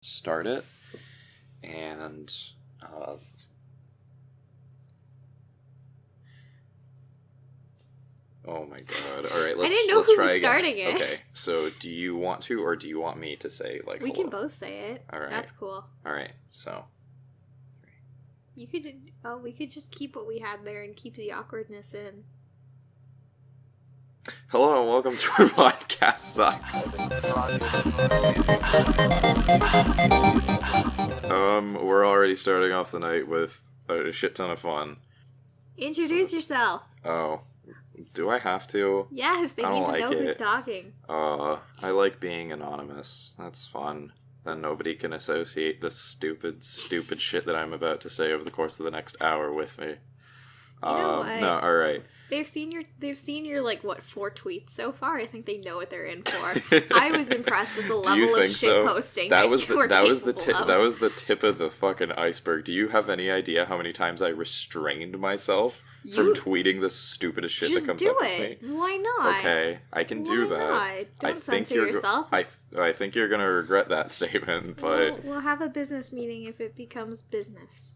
start it. And oh my god. All right, I didn't know let's who try was again. starting it. Okay, so do you want to, or do you want me to say, like, We hello? can both say it. All right. That's cool. All right, so. You could, we could just keep what we had there and keep the awkwardness in. Hello and welcome to our podcast Sucks. We're already starting off the night with a shit ton of fun. Introduce yourself. Oh, do I have to? Yes, they need to know who's it. talking. I like being anonymous. That's fun. Then nobody can associate the stupid shit that I'm about to say over the course of the next hour with me. You know what? No, all right. They've seen your like what 4 tweets so far. I think they know what they're in for. I was impressed with the level of shit posting that was the tip of the fucking iceberg. Do you have any idea how many times I restrained myself from tweeting the stupidest shit that comes up with me? Why not? Okay, I can do that. Not? Don't censor yourself. I think you're gonna regret that statement, but we'll have a business meeting if it becomes business.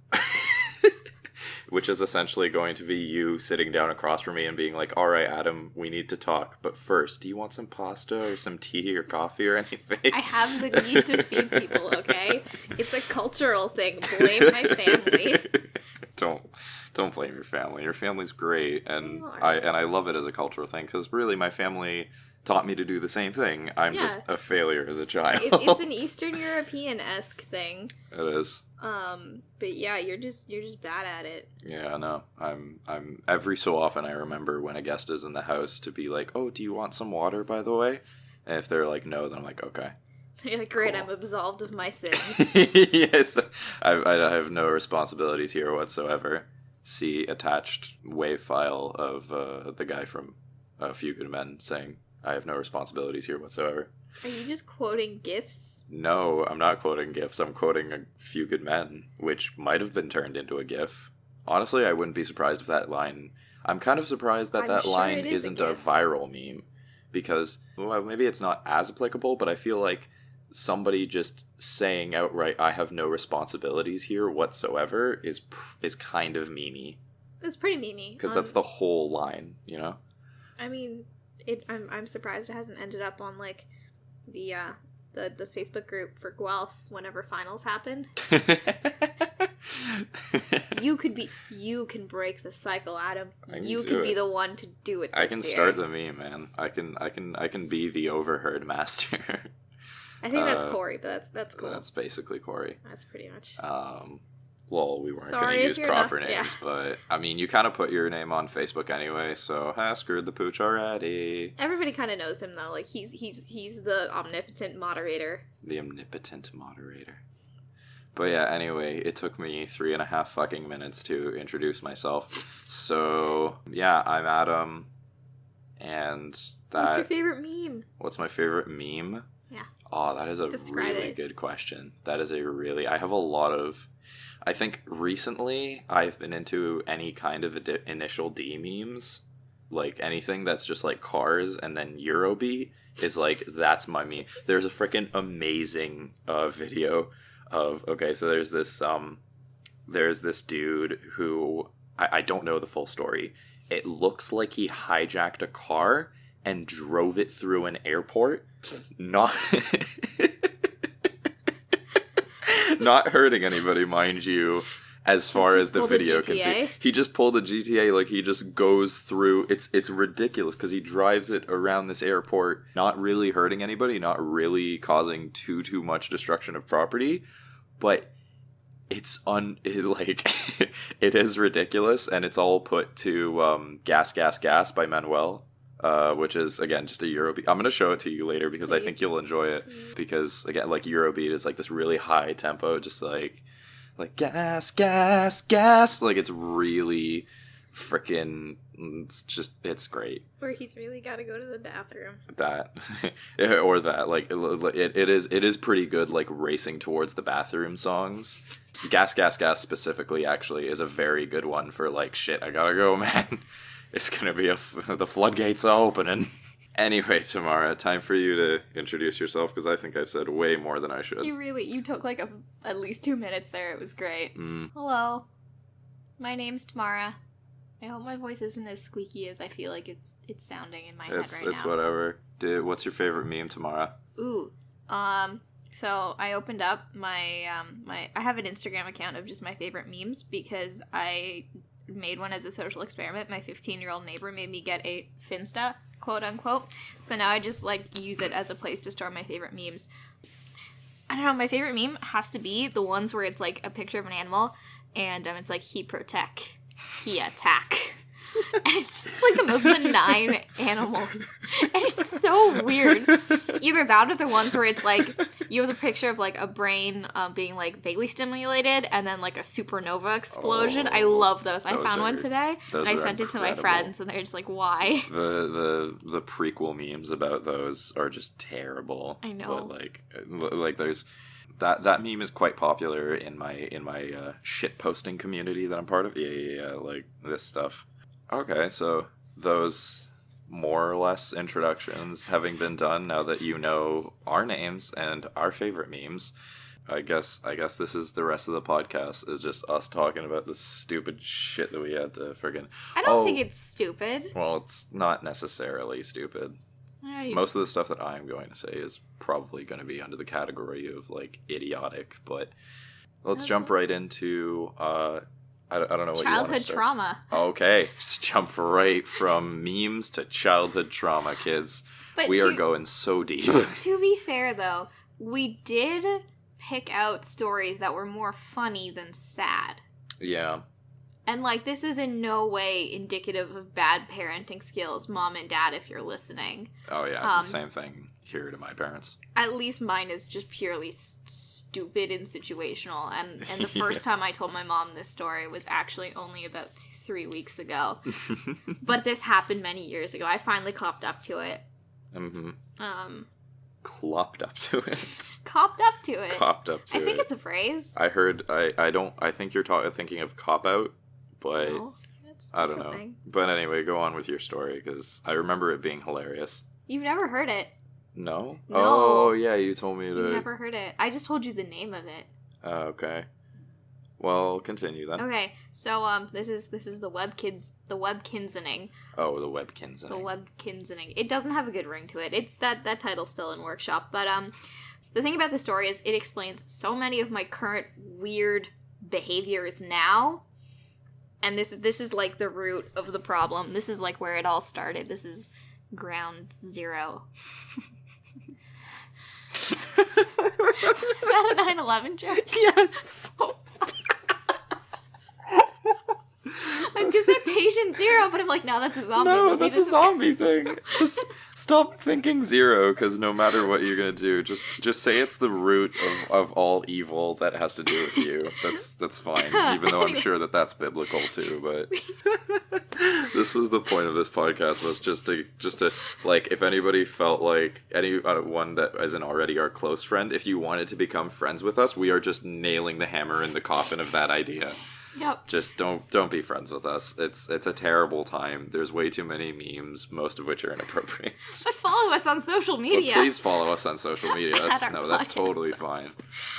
Which is essentially going to be you sitting down across from me and being like, all right, Adam, we need to talk. But first, do you want some pasta or some tea or coffee or anything? I have the need to feed people, okay? It's a cultural thing. Blame my family. Don't blame your family. Your family's great, and I love it as a cultural thing, because really my family taught me to do the same thing. I'm just a failure as a child. It's an Eastern European-esque thing. It is. But yeah, you're just bad at it. Yeah, no. I'm every so often I remember when a guest is in the house to be like, "Oh, do you want some water, by the way?" And if they're like, "No," then I'm like, "Okay." You're like, "Great, cool. I'm absolved of my sins." Yes, I have no responsibilities here whatsoever. See attached WAV file of the guy from A Few Good Men saying, "I have no responsibilities here whatsoever." Are you just quoting GIFs? No, I'm not quoting GIFs. I'm quoting A Few Good Men, which might have been turned into a GIF. Honestly, I wouldn't be surprised if that line... I'm kind of surprised that line isn't a viral meme. Because, well, maybe it's not as applicable, but I feel like somebody just saying outright, "I have no responsibilities here whatsoever," is kind of memey. It's pretty memey. Because that's the whole line, you know? I mean, I'm surprised it hasn't ended up on, like... the Facebook group for Guelph whenever finals happen. You can break the cycle, Adam. You can be the one to do it. I can start the meme, man. I can be the overheard master. I think that's Corey, but that's cool. That's basically Corey. That's pretty much. Well, we weren't going to use proper names, but, I mean, you kind of put your name on Facebook anyway, so, screwed the pooch already. Everybody kind of knows him, though. Like, he's the omnipotent moderator. The omnipotent moderator. But yeah, anyway, it took me 3.5 fucking minutes to introduce myself. So, yeah, I'm Adam, and that... What's your favorite meme? What's my favorite meme? Yeah. Oh, that is a really good question. That is I have a lot of... I think recently I've been into any kind of initial D memes. Like anything that's just like cars and then Eurobeat is like, that's my meme. There's a freaking amazing video of, okay, so there's this dude who, I don't know the full story. It looks like he hijacked a car and drove it through an airport. Not hurting anybody, mind you, as far as the video can see. He just pulled a GTA, like he just goes through. It's ridiculous because he drives it around this airport, not really hurting anybody, not really causing too much destruction of property, but it is ridiculous, and it's all put to Gas Gas Gas by Manuel. Which is, again, just a Eurobeat. I'm going to show it to you later because I think you'll enjoy it. Because, again, like, Eurobeat is, like, this really high tempo, just, like gas, gas, gas. Like, it's really freaking, it's great. Where he's really got to go to the bathroom. That. Or that. Like, it is pretty good, like, racing towards the bathroom songs. Gas, gas, gas specifically, actually, is a very good one for, like, shit, I gotta go, man. It's gonna be the floodgates are opening. Anyway, Tamara, time for you to introduce yourself, because I think I've said way more than I should. You took like at least 2 minutes there. It was great. Hello, my name's Tamara. I hope my voice isn't as squeaky as I feel like it's sounding in my head right now. It's whatever. What's your favorite meme, Tamara? Ooh, so I opened up my I have an Instagram account of just my favorite memes because I made one as a social experiment. My 15-year-old neighbor made me get a Finsta, quote unquote. So now I just like use it as a place to store my favorite memes. I don't know, my favorite meme has to be the ones where it's like a picture of an animal and it's like he protect, he attack. And it's just like the most benign animals. And it's so weird. Either that or the ones where it's like you have the picture of like a brain being like vaguely stimulated and then like a supernova explosion. I love those. I found one today and I sent it to my friends and they're just like, why? The prequel memes about those are just terrible. I know. But like there's that meme is quite popular in my shit posting community that I'm part of. Yeah, like this stuff. Okay, so those more or less introductions having been done, now that you know our names and our favorite memes, I guess this is the rest of the podcast, is just us talking about the stupid shit that we had to friggin'... I don't think it's stupid. Well, it's not necessarily stupid. Most of the stuff that I'm going to say is probably going to be under the category of, like, idiotic, but let's jump right into... I don't know what you want to Childhood trauma. Okay, just jump right from memes to childhood trauma, kids. But we are going so deep. To be fair, though, we did pick out stories that were more funny than sad. Yeah. And, like, this is in no way indicative of bad parenting skills, Mom and Dad, if you're listening. Oh, yeah, same thing here to my parents. At least mine is just purely stupid and situational. And the first time I told my mom this story was actually only about 3 weeks ago. But this happened many years ago. I finally copped up to it. Mm-hmm. Clopped up to it. Copped up to it. Copped up to it. I think it's a phrase. I heard, I think you're thinking of cop out, but no, I don't know. Thing. But anyway, go on with your story, because I remember it being hilarious. You've never heard it. No? No. Oh, yeah, you told me to... You've never heard it. I just told you the name of it. Okay. Well, continue then. Okay, so this is the webkinsening. Oh, the webkinsening. The webkinsening. It doesn't have a good ring to it. It's that title's still in workshop, but the thing about the story is it explains so many of my current weird behaviors now. And this is like the root of the problem. This is like where it all started. This is ground zero. Is that a 9/11 joke? Yes. I was gonna say patient zero, but I'm like, no, that's a zombie No, movie. that's a zombie thing. Just stop thinking zero, because no matter what you're gonna do, just say it's the root of all evil that has to do with you. That's fine, even though I'm sure that's biblical too. But this was the point of this podcast, was just to like, if anybody felt like anyone that isn't already our close friend, if you wanted to become friends with us, we are just nailing the hammer in the coffin of that idea. Yep. Just don't be friends with us. It's a terrible time. There's way too many memes, most of which are inappropriate. But follow us on social media. But please follow us on social media. That's totally fine.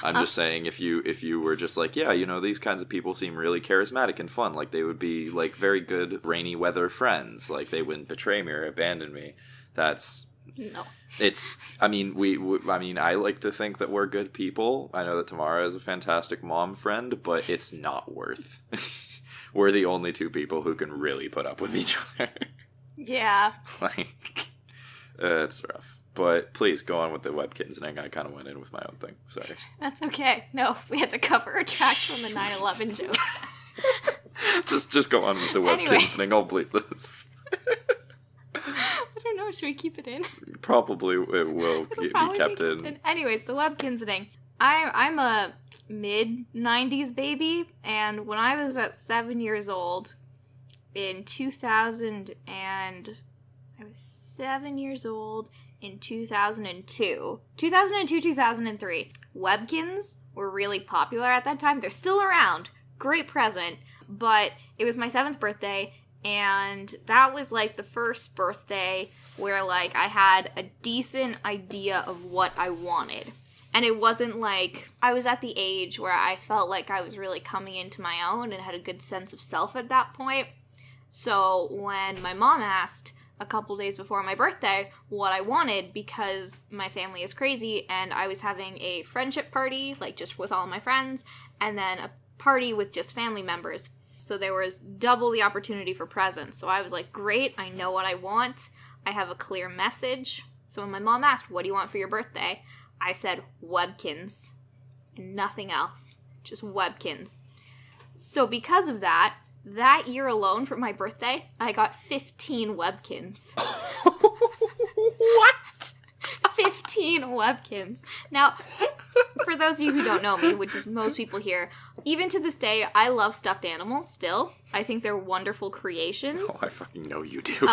I'm just saying, if you were just like, yeah, these kinds of people seem really charismatic and fun, like they would be like very good rainy weather friends, like they wouldn't betray me or abandon me. That's no. I mean, I like to think that we're good people. I know that Tamara is a fantastic mom friend, but it's not worth. We're the only two people who can really put up with each other. Yeah. It's rough. But please go on with the webkinsening. I kind of went in with my own thing. Sorry. That's okay. No, we had to cover a track from the 9/11 joke. just go on with the webkinsening. I'll bleep this. I don't know. Should we keep it in? Probably it will be kept in. Anyways, the webkinsening. I'm a mid-90s baby, and when I was about 7 years old, in 2000 and... I was 7 years old in 2002. 2003. Webkins were really popular at that time. They're still around. Great present. But it was my 7th birthday, And that was, like, the first birthday where, like, I had a decent idea of what I wanted. And it wasn't like I was at the age where I felt like I was really coming into my own and had a good sense of self at that point. So when my mom asked a couple days before my birthday what I wanted, because my family is crazy and I was having a friendship party, like just with all my friends, and then a party with just family members. So there was double the opportunity for presents. So I was like, great, I know what I want. I have a clear message. So when my mom asked, what do you want for your birthday? I said, Webkins. And nothing else. Just Webkins. So because of that year alone for my birthday, I got 15 Webkins. What? 15 Webkins. Now, for those of you who don't know me, which is most people here, even to this day, I love stuffed animals still. I think they're wonderful creations. Oh, I fucking know you do.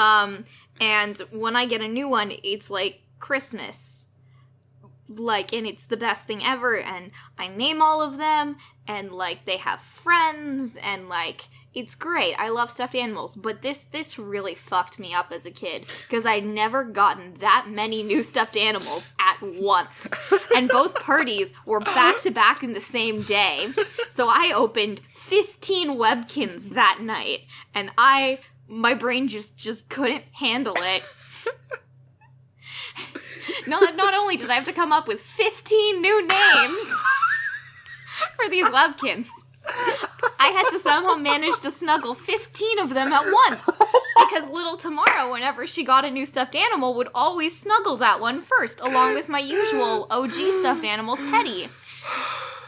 And when I get a new one, it's like Christmas. Like, and it's the best thing ever, and I name all of them, and, like, they have friends, and, like, it's great. I love stuffed animals, but this really fucked me up as a kid, because I'd never gotten that many new stuffed animals at once, and both parties were back-to-back in the same day, so I opened 15 Webkins that night, and my brain just couldn't handle it. Not only did I have to come up with 15 new names for these Webkins, I had to somehow manage to snuggle 15 of them at once. Because little Tamara, whenever she got a new stuffed animal, would always snuggle that one first, along with my usual OG stuffed animal, Teddy.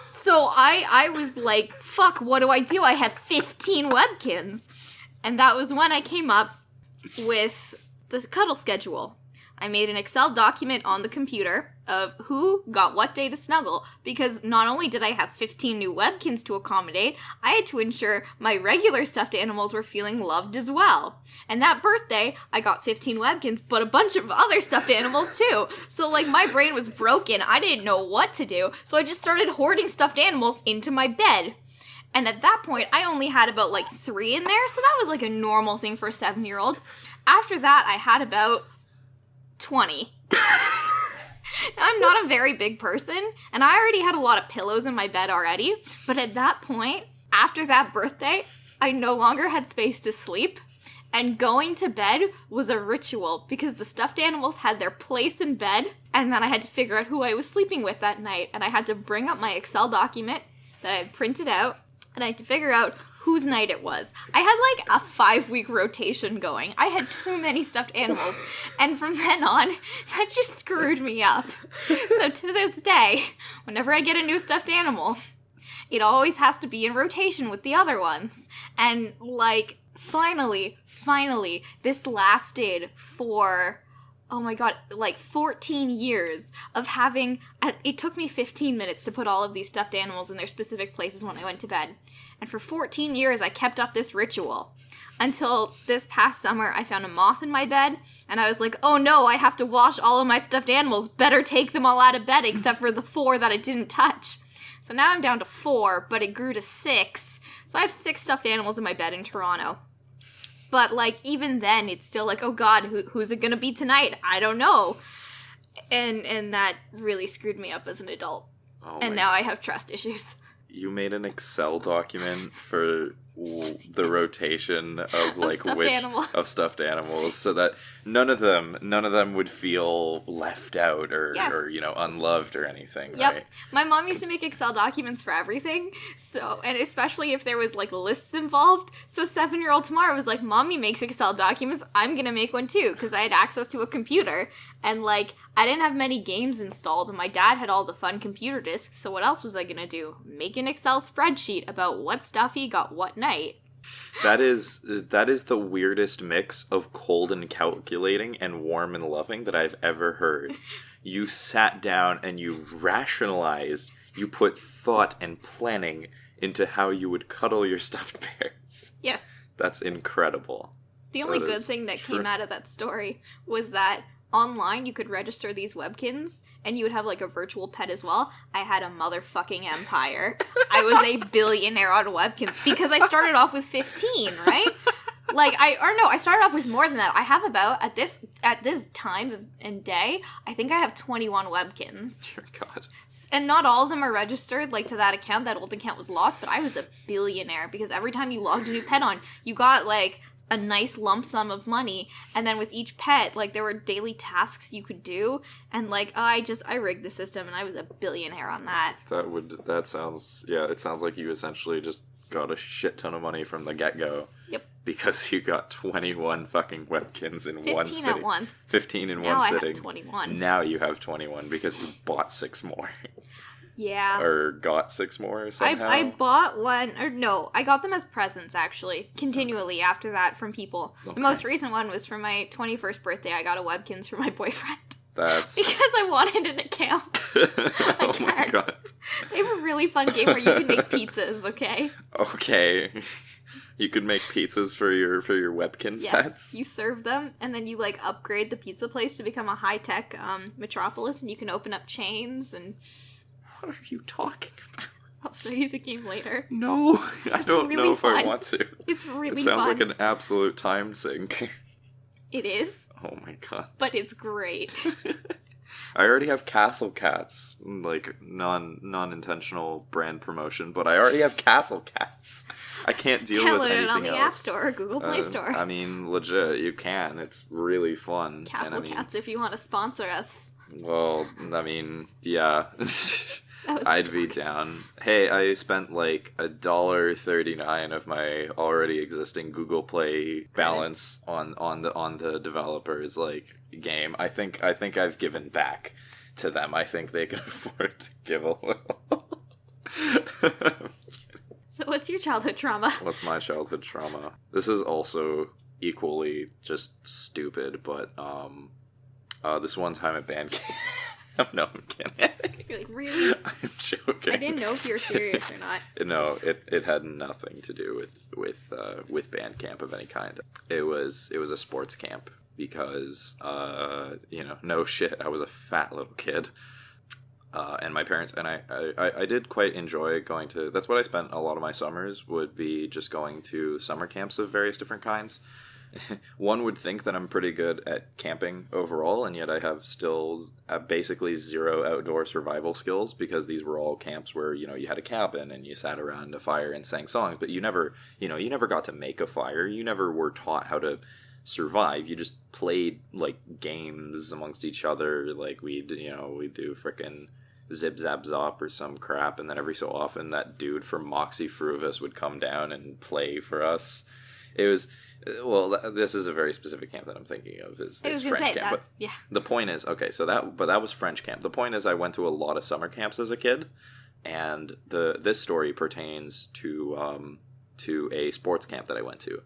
So I was like, fuck, what do? I have 15 Webkins. And that was when I came up with the cuddle schedule. I made an Excel document on the computer of who got what day to snuggle, because not only did I have 15 new Webkins to accommodate, I had to ensure my regular stuffed animals were feeling loved as well. And that birthday, I got 15 Webkins, but a bunch of other stuffed animals too. So, like, my brain was broken. I didn't know what to do, so I just started hoarding stuffed animals into my bed. And at that point, I only had about, like, 3 in there, so that was, like, a normal thing for a 7-year-old. After that, I had about 20. I'm not a very big person, and I already had a lot of pillows in my bed already, but at that point, after that birthday, I no longer had space to sleep, and going to bed was a ritual, because the stuffed animals had their place in bed, and then I had to figure out who I was sleeping with that night, and I had to bring up my Excel document that I had printed out, and I had to figure out whose night it was. I had like a 5-week rotation going. I had too many stuffed animals, and from then on, that just screwed me up. So to this day, whenever I get a new stuffed animal, it always has to be in rotation with the other ones. And like, finally, this lasted for, oh my god, like 14 years of having, it took me 15 minutes to put all of these stuffed animals in their specific places when I went to bed. And for 14 years, I kept up this ritual. Until this past summer, I found a moth in my bed, and I was like, oh no, I have to wash all of my stuffed animals. Better take them all out of bed, except for the 4 that I didn't touch. So now I'm down to 4, but it grew to 6. So I have 6 stuffed animals in my bed in Toronto. But, like, even then, it's still like, oh god, who's it gonna be tonight? I don't know. And that really screwed me up as an adult. Oh, and now I have trust issues. You made an Excel document for the rotation of like of stuffed animals, so that none of them would feel left out or unloved or anything. Yep. Right? My mom used to make Excel documents for everything. So, and especially if there was like lists involved. So 7-year-old Tamara was like, "Mommy makes Excel documents. I'm gonna make one too," because I had access to a computer, and like I didn't have many games installed, and my dad had all the fun computer disks. So what else was I gonna do? Make an Excel spreadsheet about what stuff he got what night. That is the weirdest mix of cold and calculating and warm and loving that I've ever heard. You sat down and you rationalized, you put thought and planning into how you would cuddle your stuffed bears. Yes. That's incredible. The only good thing that came out of that story was that online you could register these Webkins and you would have like a virtual pet as well. I had a motherfucking empire. I was a billionaire on Webkins because I started off with 15, right? Like, I started off with more than that. I have about, at this time and day, I think I have 21 webkins. Dear God. And not all of them are registered, like, to that account. That old account was lost, but I was a billionaire because every time you logged a new pet on, you got, like, a nice lump sum of money, and then with each pet, like, there were daily tasks you could do, and, like, I rigged the system, and I was a billionaire on that. It sounds like you essentially just got a shit ton of money from the get-go. Yep. Because you got 21 fucking webkins in one sitting. 15 at once. 15 in now one sitting. Now I have 21. Now you have 21 because you bought 6 more. Yeah. Or got 6 more somehow. I bought one, or no, I got them as presents, actually, continually after that from people. Okay. The most recent one was for my 21st birthday. I got a webkins for my boyfriend. That's... because I wanted an account. Oh my God. They were a really fun game where you could make pizzas, okay? Okay. You could make pizzas for your webkins pets? Yes, you serve them, and then you, like, upgrade the pizza place to become a high-tech metropolis, and you can open up chains, and... What are you talking about? I'll show you the game later. No, I don't know if I want to. It's really fun. It sounds like an absolute time sink. It is. Oh my God. But it's great. I already have Castle Cats, like non-intentional brand promotion, but I already have Castle Cats. I can't deal with anything else. Download it on the App Store or Google Play Store. I mean, legit, you can. It's really fun. Castle Cats, if you want to sponsor us. Well, I mean, yeah. I'd be down. Hey, I spent like $1.39 of my already existing Google Play balance on the developers like game. I think I've given back to them. I think they can afford to give a little. So what's your childhood trauma? What's my childhood trauma? This is also equally just stupid, but this one time at band camp. No, I'm kidding. Like, really? I'm joking. I didn't know if you were serious or not. No, it had nothing to do with band camp of any kind. It was a sports camp because no shit, I was a fat little kid. And my parents and I did quite enjoy going to. That's what I spent a lot of my summers, would be just going to summer camps of various different kinds. One would think that I'm pretty good at camping overall, and yet I have still basically zero outdoor survival skills, because these were all camps where, you had a cabin and you sat around a fire and sang songs, but you never got to make a fire. You never were taught how to survive. You just played like games amongst each other. Like we'd do frickin' Zip Zap Zop or some crap, and then every so often that dude from Moxie Fruvis would come down and play for us. It was... Well, this is a very specific camp that I'm thinking of. Is French camp. But yeah. The point is, okay, so that was French camp. The point is, I went to a lot of summer camps as a kid, and this story pertains to a sports camp that I went to,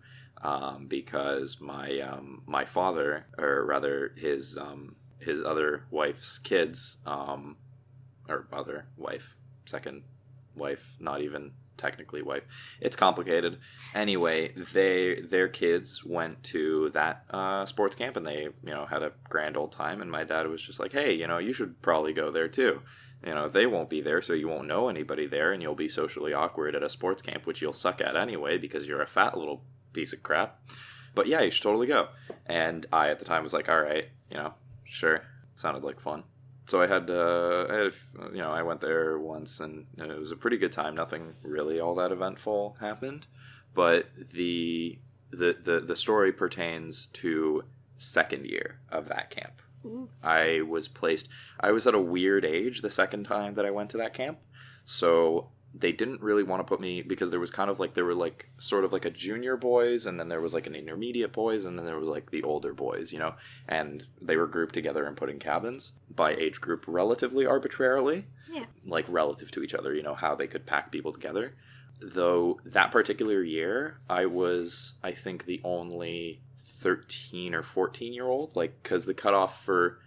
because my father, or rather his other wife's kids, or other wife, second wife, not even technically wife. It's complicated. Anyway, their kids went to that sports camp, and they had a grand old time. And my dad was just like, hey, you should probably go there too. They won't be there, so you won't know anybody there, and you'll be socially awkward at a sports camp, which you'll suck at anyway because you're a fat little piece of crap. But yeah, you should totally go. And I at the time was like, all right, sure. Sounded like fun. So I went there once, and it was a pretty good time. Nothing really all that eventful happened, but the story pertains to second year of that camp. Ooh. I was at a weird age the second time that I went to that camp, so they didn't really want to put me, because there was there were sort of like a junior boys, and then there was like an intermediate boys, and then there was like the older boys, and they were grouped together and put in cabins by age group relatively arbitrarily. Yeah. Like relative to each other, how they could pack people together. Though that particular year, I was, I think, the only 13 or 14-year-old, because the cutoff for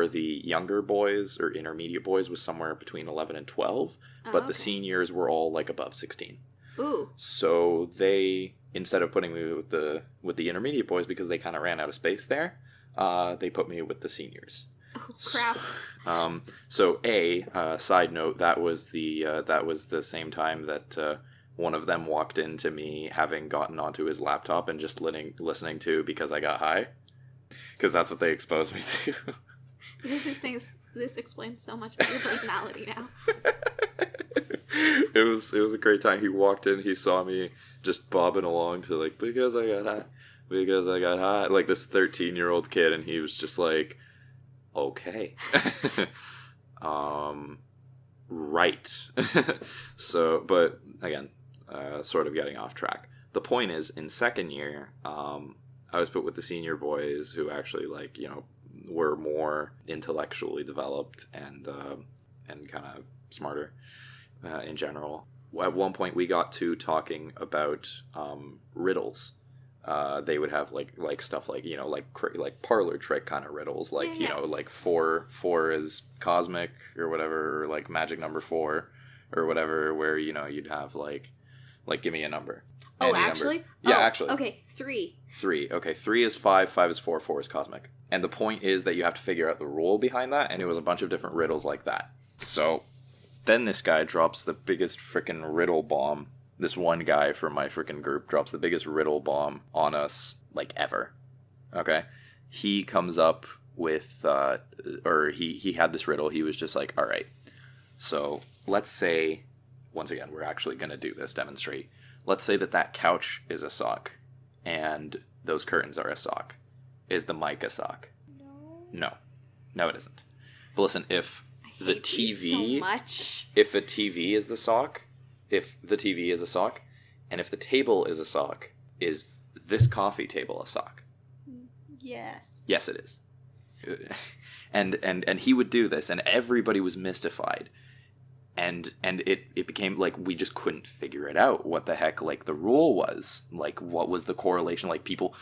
the younger boys or intermediate boys was somewhere between 11 and 12, but okay. The seniors were all above 16. Ooh. So they, instead of putting me with the intermediate boys, because they kind of ran out of space there, they put me with the seniors. Oh crap. So side note, that was the same time that one of them walked into me having gotten onto his laptop and just listening to Because I Got High. Because that's what they exposed me to. This explains so much about your personality now. It was a great time. He walked in, he saw me just bobbing along to like, Because I Got High, Because I Got High, like this 13-year-old kid, and he was just like, okay. Right. So, but again, sort of getting off track. The point is, in second year, I was put with the senior boys who actually, like, you know, were more intellectually developed and kind of smarter in general. At one point, we got to talking about riddles. They would have like stuff like, you know, like parlor trick kind of riddles, like, yeah. You know, like four is cosmic or whatever, or like magic number 4 or whatever, where, you know, you'd have like give me a number. Oh, actually? Number. Yeah, actually. Okay, 3. 3. Okay, 3 is 5, 5 is 4, 4 is cosmic. And the point is that you have to figure out the rule behind that, and it was a bunch of different riddles like that. So then this guy drops the biggest freaking riddle bomb. This one guy from my freaking group drops the biggest riddle bomb on us, like, ever. Okay? He comes up with, he had this riddle. He was just like, all right, so let's say, once again, we're actually going to do this, demonstrate. Let's say that couch is a sock, and those curtains are a sock. Is the mic a sock? No. No, it isn't. But listen, if the TV... so much. If the TV is the sock... If the TV is a sock, and if the table is a sock, is this coffee table a sock? Yes. Yes, it is. And he would do this, and everybody was mystified. And it became like we just couldn't figure it out what the heck like the rule was. Like, what was the correlation? Like, people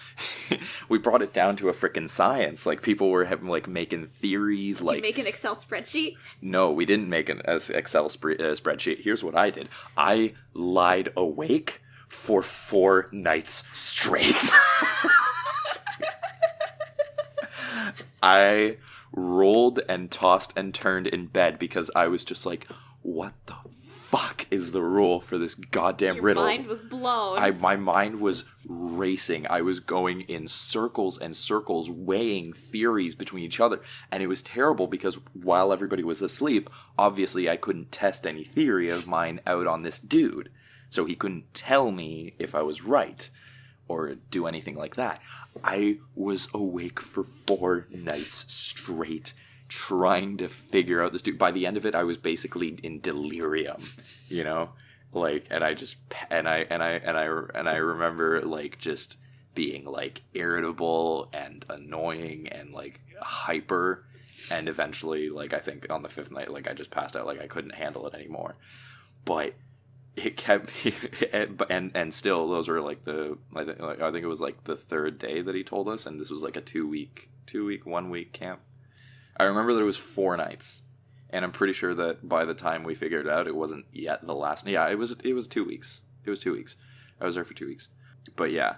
we brought it down to a freaking science. Like, people were having like making theories. Did like, you make an Excel spreadsheet? No, we didn't make an Excel spreadsheet. Here's what I did. I lied awake for 4 nights straight. I rolled and tossed and turned in bed because I was just like, what the fuck is the rule for this goddamn riddle? Your mind was blown. My mind was racing. I was going in circles and circles, weighing theories between each other. And it was terrible because while everybody was asleep, obviously I couldn't test any theory of mine out on this dude. So he couldn't tell me if I was right or do anything like that. I was awake for 4 nights straight trying to figure out this dude. By the end of it, I was basically in delirium, you know? Like, and I remember like just being like irritable and annoying and like hyper, and eventually, like, I think on the 5th night, like, I just passed out. Like, I couldn't handle it anymore. But it kept me, and still, those were like I think it was like the 3rd day that he told us, and this was like a 1 week camp. I remember that it was 4 nights, and I'm pretty sure that by the time we figured it out, it wasn't yet the last. Yeah, it was 2 weeks. It was 2 weeks. I was there for 2 weeks. But yeah,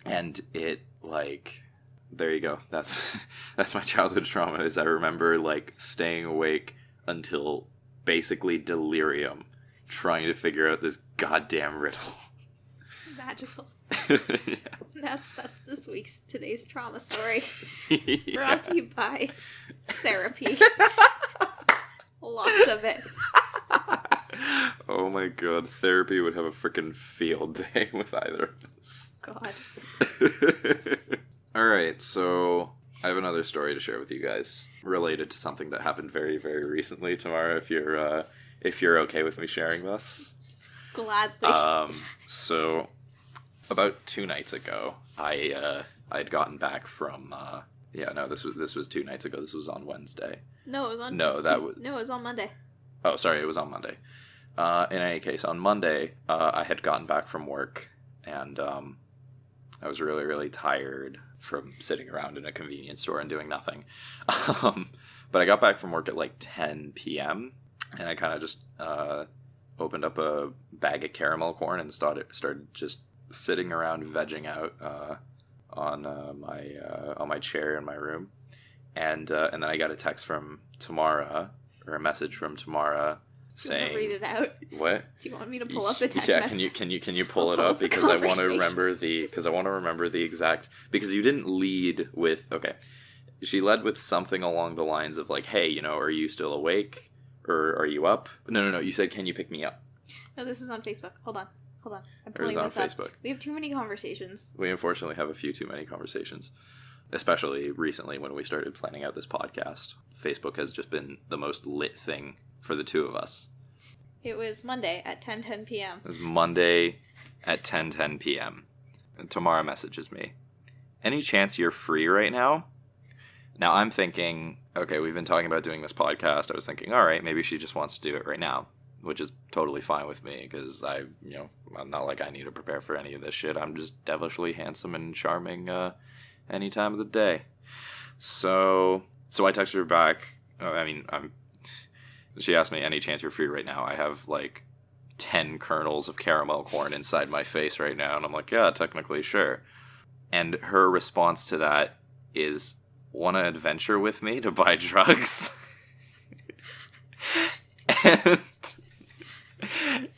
and it, like, there you go. That's my childhood trauma. Is I remember like staying awake until basically delirium, trying to figure out this goddamn riddle. Magical. Yeah. That's today's trauma story. Yeah. Brought to you by therapy. Lots of it. Oh my god, therapy would have a freaking field day with either of us. God. Alright, so I have another story to share with you guys related to something that happened very, very recently. Tamara, if you're okay with me sharing this. Gladly. So about 2 nights ago, I had gotten back from this was 2 nights ago. This was on Wednesday. No, it was on it was on Monday. Oh, sorry, it was on Monday. In any case, on Monday, I had gotten back from work, and I was really, really tired from sitting around in a convenience store and doing nothing. But I got back from work at like 10 p.m., and I kind of just opened up a bag of caramel corn and started just sitting around vegging out on my chair in my room, and then I got a text from Tamara, or a message from Tamara, saying, read it out. What? Do you want me to pull up the text message? Yeah, can you pull it up because I want to remember the exact, because you didn't lead with, okay. She led with something along the lines of like, hey, are you still awake? Or are you up? No. You said, can you pick me up? No, this was on Facebook. Hold on. I'm pulling this up. Facebook. We have too many conversations. We unfortunately have a few too many conversations. Especially recently when we started planning out this podcast. Facebook has just been the most lit thing for the two of us. It was Monday at 10:10 p.m. It was Monday at 10:10 p.m. And Tamara messages me. Any chance you're free right now? Now I'm thinking, okay, we've been talking about doing this podcast. I was thinking, all right, maybe she just wants to do it right now, which is totally fine with me because I'm not like I need to prepare for any of this shit. I'm just devilishly handsome and charming any time of the day. So I texted her back. She asked me, any chance you're free right now? I have like 10 kernels of caramel corn inside my face right now. And I'm like, yeah, technically, sure. And her response to that is, want to adventure with me to buy drugs? And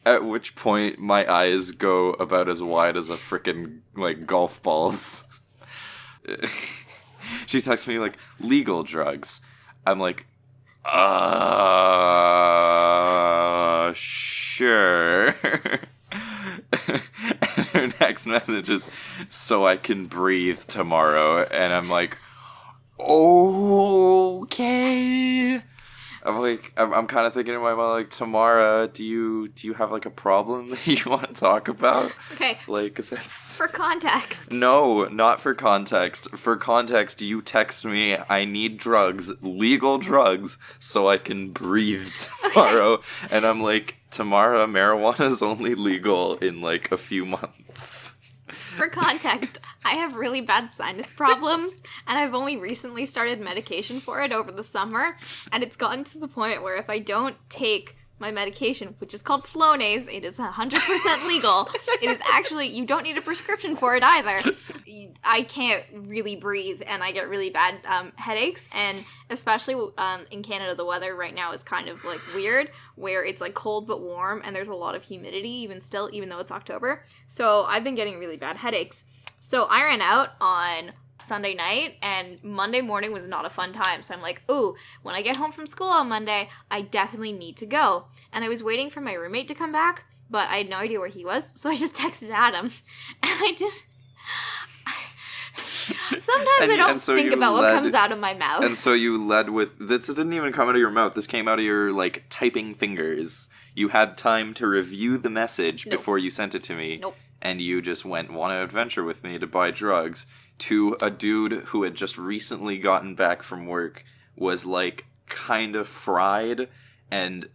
at which point my eyes go about as wide as a frickin' like golf balls. She texts me like, legal drugs. I'm like, sure. And her next message is, so I can breathe tomorrow. And I'm like, okay. I'm kind of thinking in my mind, like, Tamara, do you have like a problem that you want to talk about? Okay. Like, for context. No, not for context. For context, you text me, I need drugs, legal drugs, so I can breathe tomorrow. Okay. And I'm like, Tamara, marijuana is only legal in like a few months. For context, I have really bad sinus problems, and I've only recently started medication for it over the summer, and it's gotten to the point where if I don't take my medication, which is called Flonase, it is 100% legal. It is actually, you don't need a prescription for it either. I can't really breathe, and I get really bad headaches, and especially in Canada, the weather right now is kind of like weird, where it's like cold but warm, and there's a lot of humidity even though it's October. So I've been getting really bad headaches. So I ran out on Sunday night, and Monday morning was not a fun time. So I'm like, ooh, when I get home from school on Monday, I definitely need to go. And I was waiting for my roommate to come back, but I had no idea where he was, so I just texted Adam. And I did... Sometimes I don't think about what comes out of my mouth. And so you led with... This didn't even come out of your mouth. This came out of your, like, typing fingers. You had time to review the message before you sent it to me. Nope. And you just went, want to adventure with me to buy drugs, to a dude who had just recently gotten back from work, was, like, kind of fried and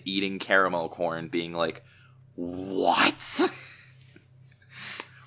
eating caramel corn, being like, what?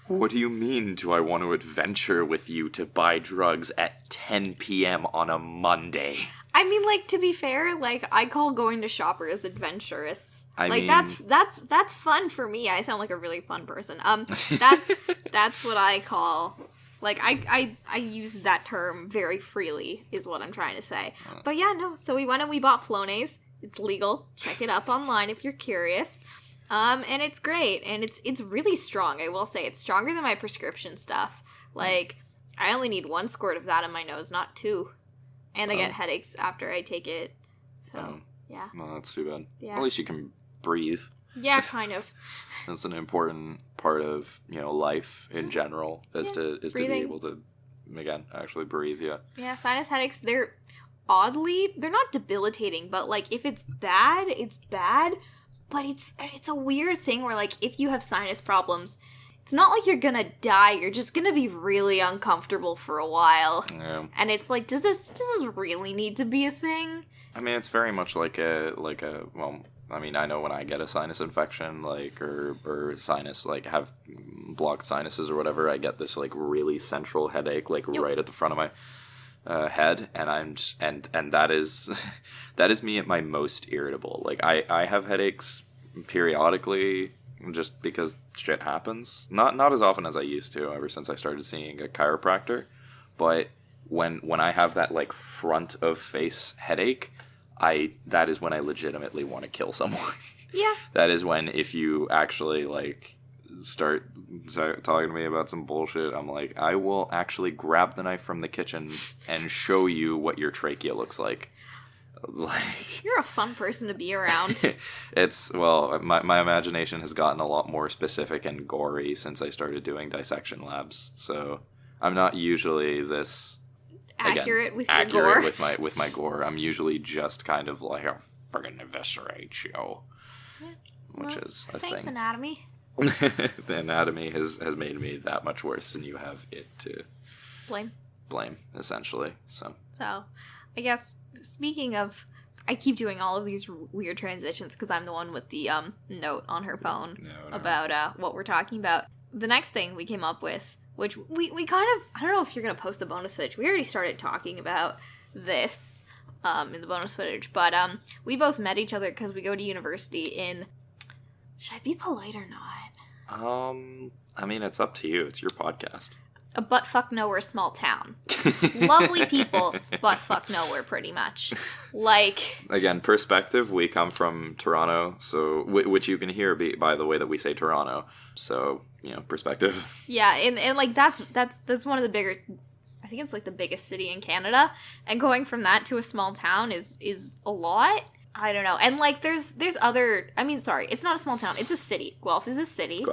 What do you mean, do I want to adventure with you to buy drugs at 10 p.m. on a Monday? I mean, like, to be fair, like, I call going to Shoppers adventurous. I mean, that's fun for me. I sound like a really fun person. That's what I call, like, I use that term very freely, is what I'm trying to say. But yeah, no, so we went and we bought Flonase. It's legal. Check it up online if you're curious. And it's great, and it's really strong, I will say. It's stronger than my prescription stuff. Like, I only need 1 squirt of that in my nose, not 2. And I get headaches after I take it. So, yeah. Well, that's too bad. Yeah. At least you can breathe. Yeah, kind of. That's an important part of, life in general, is to be able to, again, actually breathe, yeah. Yeah, sinus headaches, they're not debilitating, but, like, if it's bad, it's bad. But it's a weird thing where, like, if you have sinus problems, it's not like you're gonna die. You're just gonna be really uncomfortable for a while. Yeah. And it's like, does this really need to be a thing? I mean, it's very much like well, I mean, I know when I get a sinus infection, like, or sinus, like, have blocked sinuses or whatever, I get this, like, really central headache, like, right at the front of my head, and and that is that is me at my most irritable. Like, I have headaches periodically just because shit happens. Not as often as I used to ever since I started seeing a chiropractor, but when I have that, like, front of face headache, that is when I legitimately want to kill someone. Yeah. That is when, if you actually, like, start talking to me about some bullshit, I'm like, I will actually grab the knife from the kitchen and show you what your trachea looks like. Like, you're a fun person to be around. My imagination has gotten a lot more specific and gory since I started doing dissection labs. So I'm not usually this accurate with your gore. with my gore. I'm usually just kind of like, I'll friggin' eviscerate you. Yeah. Which is a thanks, thing. anatomy. The anatomy has made me that much worse than you have it to blame, essentially. So I guess, speaking of, I keep doing all of these weird transitions because I'm the one with the note on her phone about what we're talking about. The next thing we came up with, which we kind of, I don't know if you're going to post the bonus footage. We already started talking about this in the bonus footage, but we both met each other because we go to university in, should I be polite or not? I mean, it's up to you. It's your podcast. A butt-fuck nowhere small town. Lovely people, butt-fuck nowhere, pretty much. Like... Again, perspective, we come from Toronto, so which you can hear by the way that we say Toronto. So, perspective. Yeah, and like, that's one of the bigger... I think it's, like, the biggest city in Canada. And going from that to a small town is a lot. I don't know. And, like, there's other... I mean, sorry, it's not a small town. It's a city. Guelph is a city.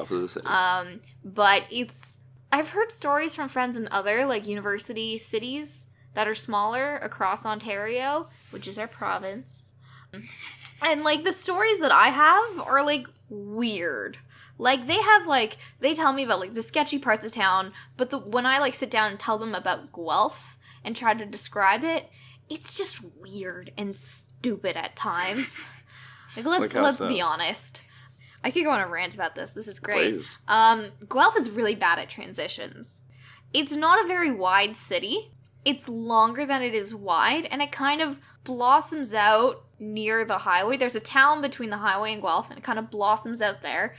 But it's... I've heard stories from friends in other, like, university cities that are smaller across Ontario, which is our province. And, like, the stories that I have are, like, weird. Like, they tell me about, like, the sketchy parts of town, but when I, like, sit down and tell them about Guelph and try to describe it, it's just weird and stupid at times. Like, let's be honest. I could go on a rant about this. This is great. Please. Guelph is really bad at transitions. It's not a very wide city. It's longer than it is wide, and it kind of blossoms out near the highway. There's a town between the highway and Guelph, and it kind of blossoms out there.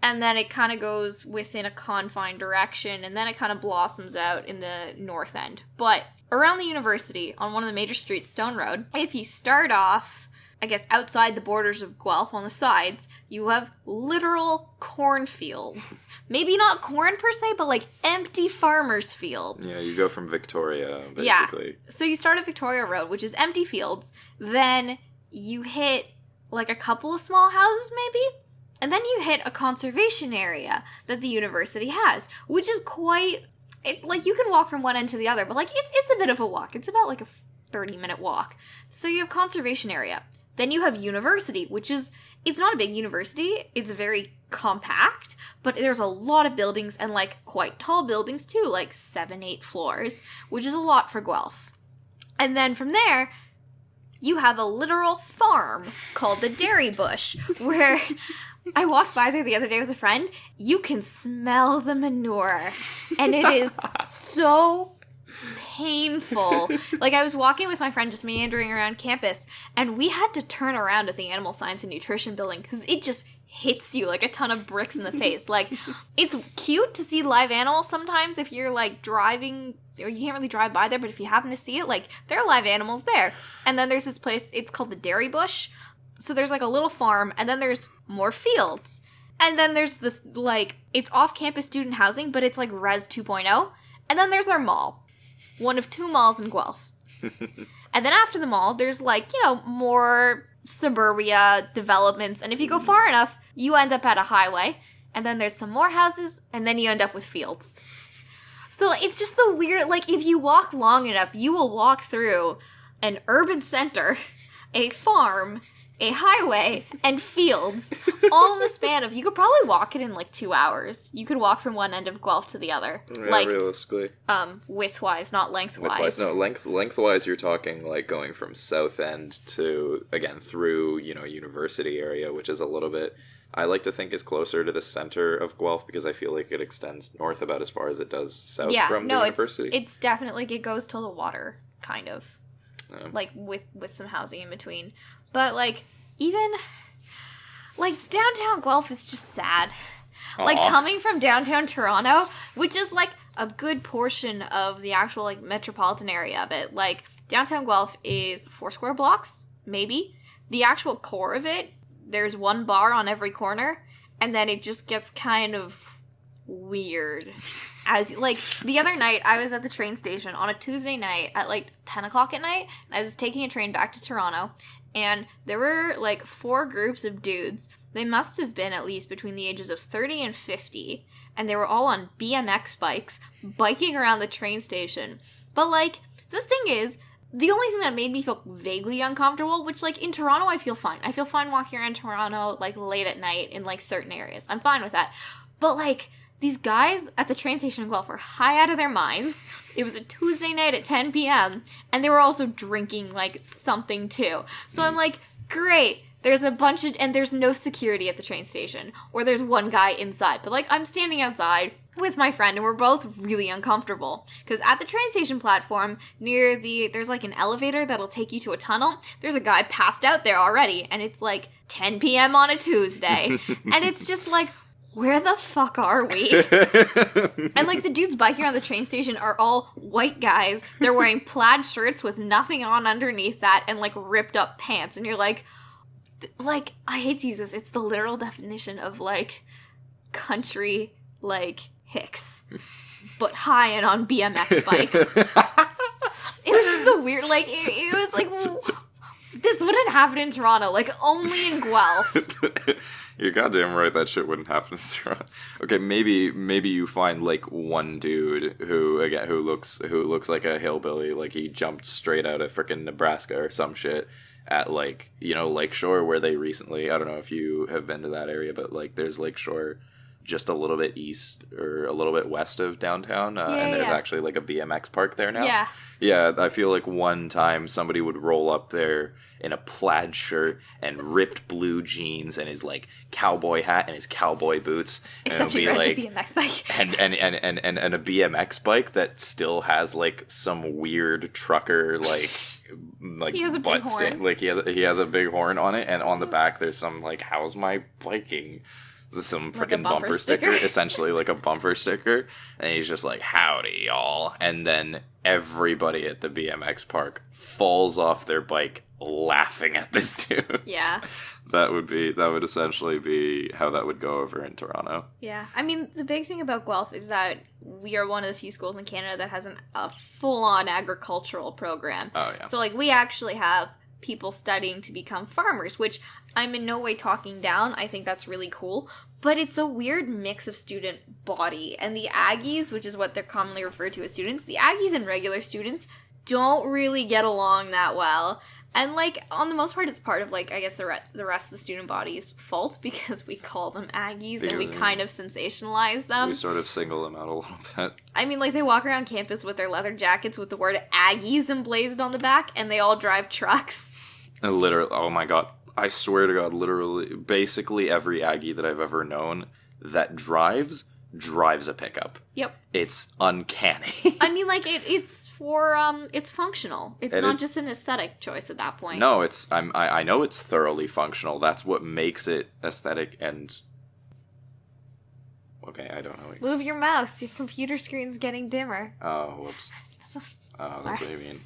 And then it kind of goes within a confined direction, and then it kind of blossoms out in the north end. But around the university, on one of the major streets, Stone Road, if you start off... I guess outside the borders of Guelph on the sides, you have literal cornfields. Maybe not corn per se, but like empty farmers' fields. Yeah, you go from Victoria, basically. Yeah. So you start at Victoria Road, which is empty fields. Then you hit like a couple of small houses maybe. And then you hit a conservation area that the university has, which is quite... like you can walk from one end to the other, but like it's a bit of a walk. It's about like a 30-minute walk. So you have conservation area. Then you have university, which is, it's not a big university, it's very compact, but there's a lot of buildings, and like quite tall buildings too, like 7-8 floors, which is a lot for Guelph. And then from there, you have a literal farm called the Dairy Bush, where I walked by there the other day with a friend, you can smell the manure, and it is so painful. Like, I was walking with my friend just meandering around campus, and we had to turn around at the Animal Science and Nutrition building because it just hits you like a ton of bricks in the face. Like, it's cute to see live animals sometimes if you're like driving, or you can't really drive by there, but if you happen to see it, like, there are live animals there. And then there's this place, it's called the Dairy Bush. So there's like a little farm, and then there's more fields. And then there's this, like, it's off-campus student housing, but it's like Res 2.0. And then there's our mall. One of 2 malls in Guelph. And then after the mall, there's like, more suburbia developments. And if you go far enough, you end up at a highway. And then there's some more houses. And then you end up with fields. So it's just the weird, like, if you walk long enough, you will walk through an urban center, a farm, a highway, and fields, all in the span of, you could probably walk it in like 2 hours. You could walk from one end of Guelph to the other. Yeah, like, realistically. Widthwise, not lengthwise. No, lengthwise you're talking like going from South End to, again, through, university area, which is a little bit, I like to think is closer to the center of Guelph because I feel like it extends north about as far as it does south from the university. It's definitely, it goes till the water, kind of. Like, with some housing in between. But, like, even, like, downtown Guelph is just sad. Aww. Like, coming from downtown Toronto, which is, like, a good portion of the actual, like, metropolitan area of it. Like, downtown Guelph is 4 square blocks, maybe. The actual core of it, there's one bar on every corner, and then it just gets kind of weird. As, like, the other night, I was at the train station on a Tuesday night at, like, 10 o'clock at night, and I was taking a train back to Toronto, and there were, like, 4 groups of dudes. They must have been at least between the ages of 30 and 50, and they were all on BMX bikes, biking around the train station. But, like, the thing is, the only thing that made me feel vaguely uncomfortable, which, like, in Toronto, I feel fine. I feel fine walking around Toronto, like, late at night in, like, certain areas. I'm fine with that. But, like, these guys at the train station in Guelph were high out of their minds. It was a Tuesday night at 10 p.m., and they were also drinking, like, something, too. So I'm like, great. There's a bunch of, and there's no security at the train station, or there's one guy inside. But, like, I'm standing outside with my friend, and we're both really uncomfortable. Because at the train station platform, there's, like, an elevator that'll take you to a tunnel. There's a guy passed out there already, and it's, like, 10 p.m. on a Tuesday. And it's just, like, where the fuck are we? And, like, the dudes biking around the train station are all white guys. They're wearing plaid shirts with nothing on underneath that, and, like, ripped up pants. And you're like, I hate to use this, it's the literal definition of, like, country, like, hicks, but high and on BMX bikes. It was just the weird, like, it was like, this wouldn't happen in Toronto, like, only in Guelph. You're goddamn right that shit wouldn't happen in Toronto. Okay, maybe you find, like, one dude who looks like a hillbilly, like he jumped straight out of frickin' Nebraska or some shit at, like, you know, Lakeshore, where they recently, I don't know if you have been to that area, but, like, there's Lakeshore just a little bit east or a little bit west of downtown, and there's actually, like, a BMX park there now. Yeah, I feel like one time somebody would roll up there in a plaid shirt and ripped blue jeans and his, like, cowboy hat and his cowboy boots. Except you're like, a BMX bike. and a BMX bike that still has, like, some weird trucker, like he has a big horn. Like, he has a big horn on it, and on the back there's some, like, how's my biking? Some freaking like bumper sticker, essentially like a bumper sticker, and he's just like, howdy y'all, and then everybody at the BMX park falls off their bike laughing at this dude. Yeah. That would essentially be how that would go over in Toronto. Yeah. I mean, the big thing about Guelph is that we are one of the few schools in Canada that has a full-on agricultural program. Oh, yeah. So, like, we actually have people studying to become farmers, which I'm in no way talking down. I think that's really cool. But it's a weird mix of student body. And the Aggies, which is what they're commonly referred to as students, the Aggies and regular students don't really get along that well. And, like, on the most part, it's part of, like, I guess the rest of the student body's fault, because we call them Aggies and we kind of sensationalize them. We sort of single them out a little bit. I mean, like, they walk around campus with their leather jackets with the word Aggies emblazoned on the back, and they all drive trucks. And literally, oh my god, I swear to God, literally, basically every Aggie that I've ever known that drives a pickup. Yep. It's uncanny. I mean, like, it's functional. It's not just an aesthetic choice at that point. No, I know it's thoroughly functional. That's what makes it aesthetic and... Okay, I don't know. Move your mouse. Your computer screen's getting dimmer. Oh, whoops. That's what you mean.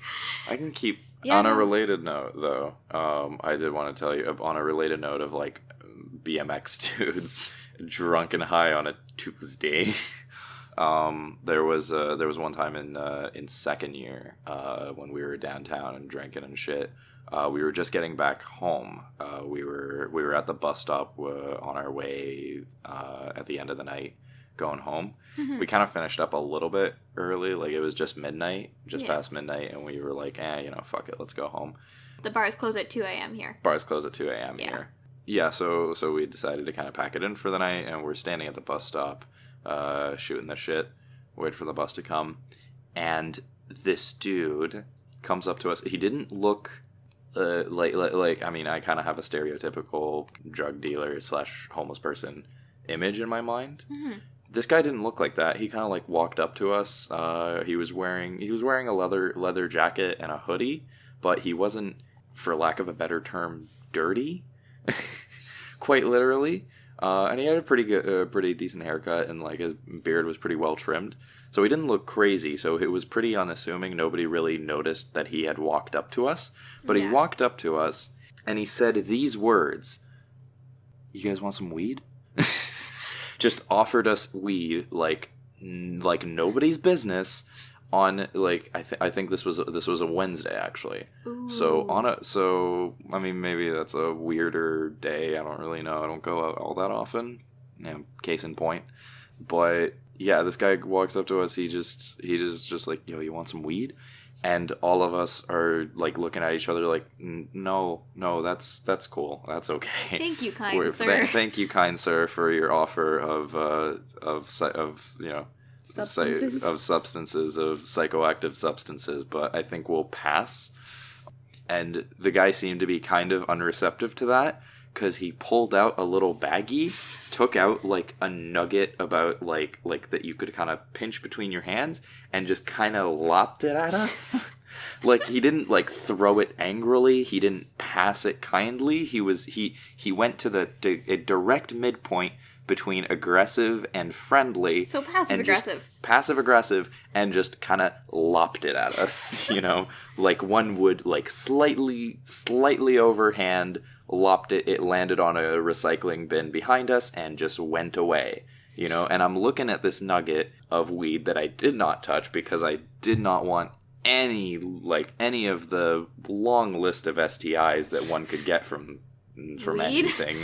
I can keep... Yeah, on a related note, though, I did want to tell you, on a related note of, like, BMX dudes drunk and high on a Tuesday. There was one time in second year when we were downtown and drinking and shit. We were just getting back home. We were at the bus stop on our way at the end of the night going home. Mm-hmm. We kind of finished up a little bit early, like it was just midnight, past midnight, and we were like, fuck it, let's go home. The bars close at 2 a.m. here. Bars close at 2 a.m. here. Yeah, so we decided to kind of pack it in for the night, and we're standing at the bus stop, shooting the shit, wait for the bus to come, and this dude comes up to us. He didn't look like I mean, I kind of have a stereotypical drug dealer / homeless person image in my mind. Mm-hmm. This guy didn't look like that. He kind of like walked up to us. He was wearing a leather jacket and a hoodie, but he wasn't, for lack of a better term, dirty. Quite literally. And he had a pretty decent haircut, and like his beard was pretty well trimmed. So he didn't look crazy. So it was pretty unassuming. Nobody really noticed that he had walked up to us. But he walked up to us, and he said these words: "You guys want some weed?" Just offered us weed like nobody's business. On like I think this was a Wednesday actually. Ooh. So I mean maybe that's a weirder day. I don't really know. I don't go out all that often. Case in point. But yeah, this guy walks up to us. He just like, yo, you want some weed? And all of us are like looking at each other like, no, that's cool. That's okay. Thank you, kind sir. Thank you, kind sir, for your offer of substances. Of psychoactive substances, but I think we'll pass. And the guy seemed to be kind of unreceptive to that, because he pulled out a little baggie, took out like a nugget about like that you could kind of pinch between your hands, and just kind of lopped it at us. Like, he didn't like throw it angrily, he didn't pass it kindly. He went to a direct midpoint between aggressive and friendly. So passive-aggressive. Passive-aggressive, and just kind of lopped it at us, like one would, like, slightly overhand, lopped it, it landed on a recycling bin behind us, and just went away, And I'm looking at this nugget of weed that I did not touch, because I did not want any of the long list of STIs that one could get from weed? Anything.